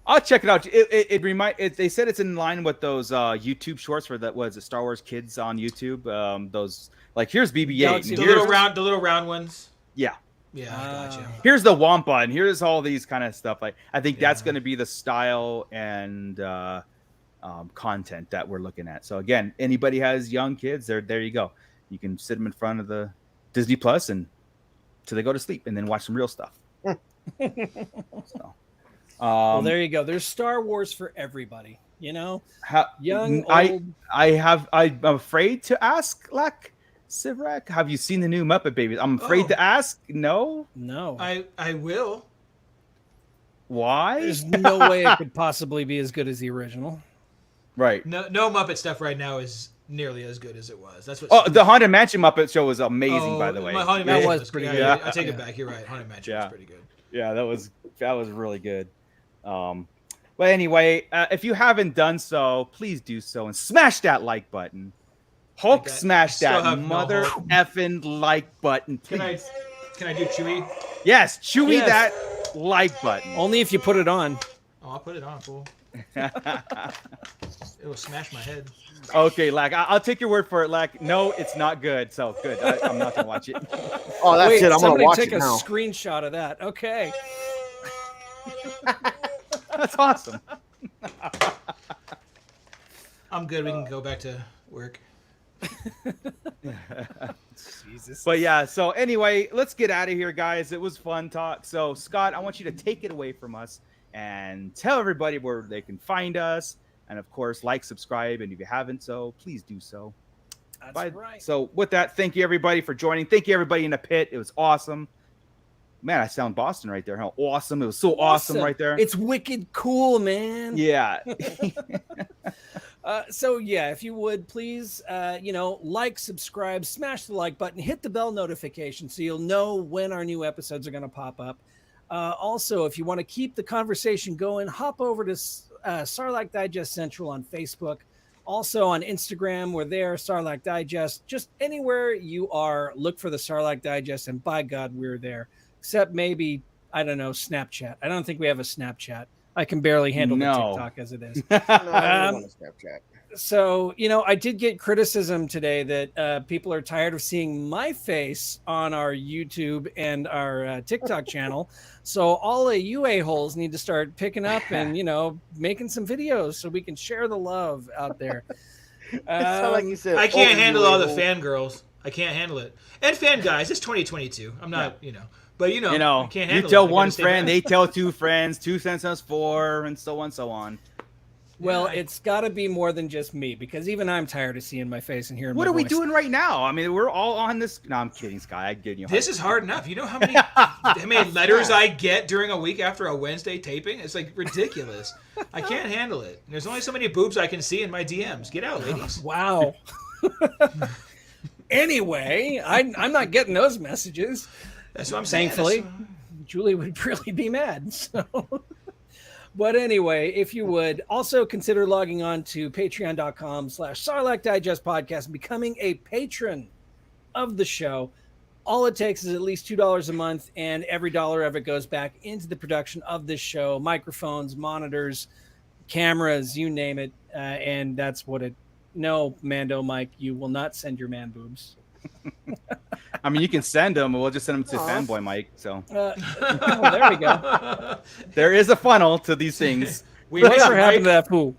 I'll check it out. They said it's in line with those YouTube shorts for that was Star Wars Kids on YouTube. Those like here's BB-8,
the little round ones.
Yeah.
Yeah, I gotcha.
Here's the Wampa, and here's all these kind of stuff. Like I think that's going to be the style and content that we're looking at. So again, anybody has young kids, there you go. You can sit them in front of the Disney Plus and till they go to sleep, and then watch some real stuff. So.
Well, there you go. There's Star Wars for everybody, young, old.
I'm afraid to ask, like, Sivrak, have you seen the new Muppet Babies? I'm afraid to ask. No.
I will.
Why? There's no way it could possibly be as good as the original.
Right.
No Muppet stuff right now is nearly as good as it was. That's what.
Oh, the Haunted Mansion Muppet show was amazing, by the way.
Haunted Mansion was pretty good. I take it back. You're right. Haunted Mansion was pretty good.
Yeah, that was really good. But anyway, if you haven't done so, please do so and smash that like button. Hulk, smash that mother effing like button, please.
Can I do Chewy?
Yes, Chewy that like button.
Only if you put it on.
Oh, I'll put it on, fool. It will smash my head.
Okay, Lack, I'll take your word for it, Lack. No, it's not good. So good. I'm not gonna watch it.
Oh, that's it. I'm gonna watch it now.
Somebody take a screenshot of that. Okay.
That's awesome.
I'm good. We can go back to work.
Jesus. But yeah, so anyway, let's get out of here, guys. It was fun talk. So Scott, I want you to take it away from us and tell everybody where they can find us. And of course, like, subscribe, and if you haven't so, please do so.
That's right.
So with that, thank you everybody for joining. Thank you everybody in the pit. It was awesome. Man, I sound Boston right there. How awesome. It was so awesome right there.
It's wicked cool, man.
Yeah.
So yeah, if you would please, like, subscribe, smash the like button, hit the bell notification so you'll know when our new episodes are going to pop up. Also, if you want to keep the conversation going, hop over to Sarlacc Digest Central on Facebook. Also on Instagram, we're there, Sarlacc Digest. Just anywhere you are, look for the Sarlacc Digest, and by God, we're there. Except maybe, I don't know, Snapchat. I don't think we have a Snapchat. I can barely handle the TikTok as it is.
No, I don't want a Snapchat.
So, I did get criticism today that people are tired of seeing my face on our YouTube and our TikTok channel. So all of you a-holes need to start picking up and, making some videos so we can share the love out there.
Like you said,
I can't handle all the fangirls. I can't handle it. And fan guys, it's 2022. I'm not, But I can't handle
you tell one friend, they tell two friends, 2 cents 4, and so on, so on.
Well, it's got to be more than just me, because even I'm tired of seeing my face and hearing
what
my
are we
voice.
doing right now? I mean, we're all on this. No, I'm kidding, Sky. I'm getting you.
This is hard enough. You know how many letters I get during a week after a Wednesday taping? It's like ridiculous. I can't handle it. There's only so many boobs I can see in my DMs. Get out, ladies.
Wow. Anyway, I'm not getting those messages.
That's what I'm saying.
Thankfully, Julie would really be mad. So. But anyway, if you would also consider logging on to patreon.com/Sarlacc Digest Podcast and becoming a patron of the show. All it takes is at least $2 a month, and every dollar of it goes back into the production of this show, microphones, monitors, cameras, you name it. And that's what it. No, Mando Mike, you will not send your man boobs.
I mean, you can send them. We'll just send them to Fanboy Mike. So
there we go.
There is a funnel to these things.
Whatever happened to that fool?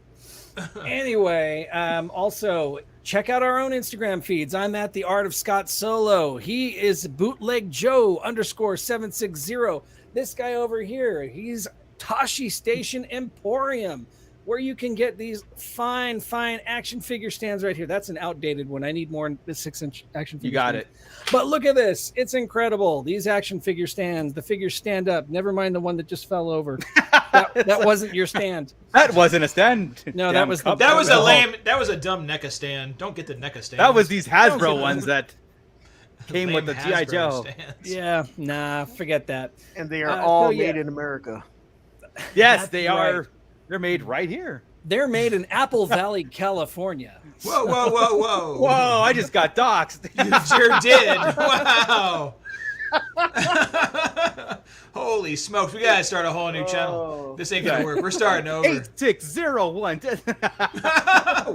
Anyway, also check out our own Instagram feeds. I'm at The Art of Scott Solo. He is Bootleg Joe _760. This guy over here, he's Tashi Station Emporium. where you can get these fine action figure stands right here. That's an outdated one. I need more 6-inch action figure
You got
stands. But look at this. It's incredible. These action figure stands, the figures stand up. Never mind the one that just fell over. That wasn't your stand.
That wasn't a stand.
No,
Damn
that was
cup.
That was a
No.
lame. That was a dumb NECA stand. Don't get the NECA stand.
That was these Hasbro
Don't-
ones that came with the G.I. Joe.
Yeah, nah, forget that.
And they are all
so yeah.
made in America.
Yes,
That's
they
right.
are. They're made right here.
They're made in Apple Valley, California.
Whoa, whoa, whoa, whoa!
Whoa! I just got doxxed.
You sure did. Wow. Holy smokes! We gotta start a whole new channel. This ain't gonna work. We're starting over.
8601.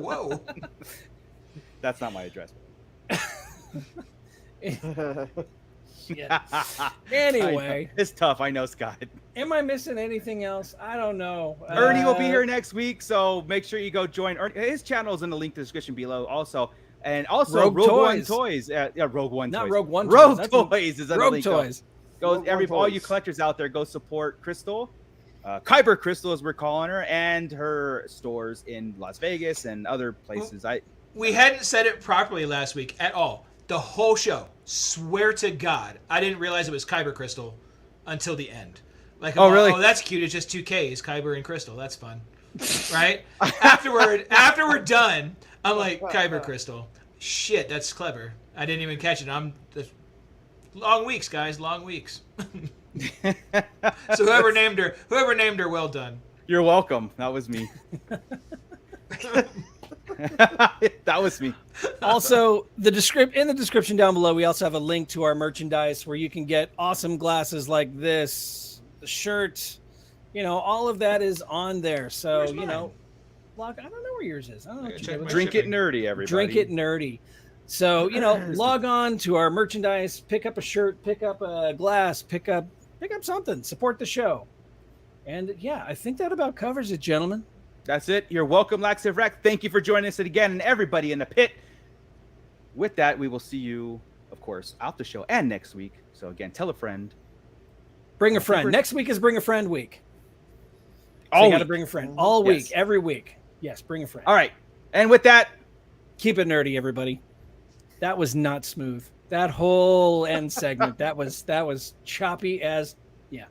Whoa.
That's not my address.
Yeah. Anyway,
it's tough. I know, Scott.
am I missing anything else? I don't know.
Ernie will be here next week, so make sure you go join Ernie. His channel is in the link description below, also, and also
Rogue
Rogue One
Toys.
Toys. Yeah, Rogue One.
Not
Toys.
Rogue One.
Rogue
Toys.
Toys is in the
Rogue
link.
Toys.
Go,
Rogue One
all you
Toys.
collectors out there, go support Crystal, Kyber Crystal, as we're calling her, and her stores in Las Vegas and other places.
We hadn't said it properly last week at all. The whole show. Swear to God, I didn't realize it was Kyber Crystal until the end. Like,
Oh, really?
Oh, that's cute. It's just 2 Ks, Kyber and Crystal. That's fun, right? after we're done, I'm like, Kyber Crystal. Shit, that's clever. I didn't even catch it. Long weeks, guys. Long weeks. So whoever named her, well done.
You're welcome. That was me. That was me.
Also, in the description down below, we also have a link to our merchandise where you can get awesome glasses like this, the shirt, all of that is on there. So,
Where's mine?
log. I don't know where yours is. I don't know.
I
What you
gotta
got.
check
Drink it
shipping.
nerdy, everybody.
Drink it nerdy. So, log on to our merchandise, pick up a shirt, pick up a glass, pick up something, support the show. And yeah, I think that about covers it, gentlemen.
That's it. You're welcome, Laxative Rack. Thank you for joining us again, and everybody in the pit. With that, we will see you, of course, out the show and next week. So again, tell a friend.
Bring a friend. Next week is Bring a Friend week. So
All
you got to
week.
bring a friend all
Yes.
week, every week. Yes, bring a friend.
All right. And with that,
Keep it nerdy, everybody. That was not smooth. That whole end segment, that was choppy as, yeah.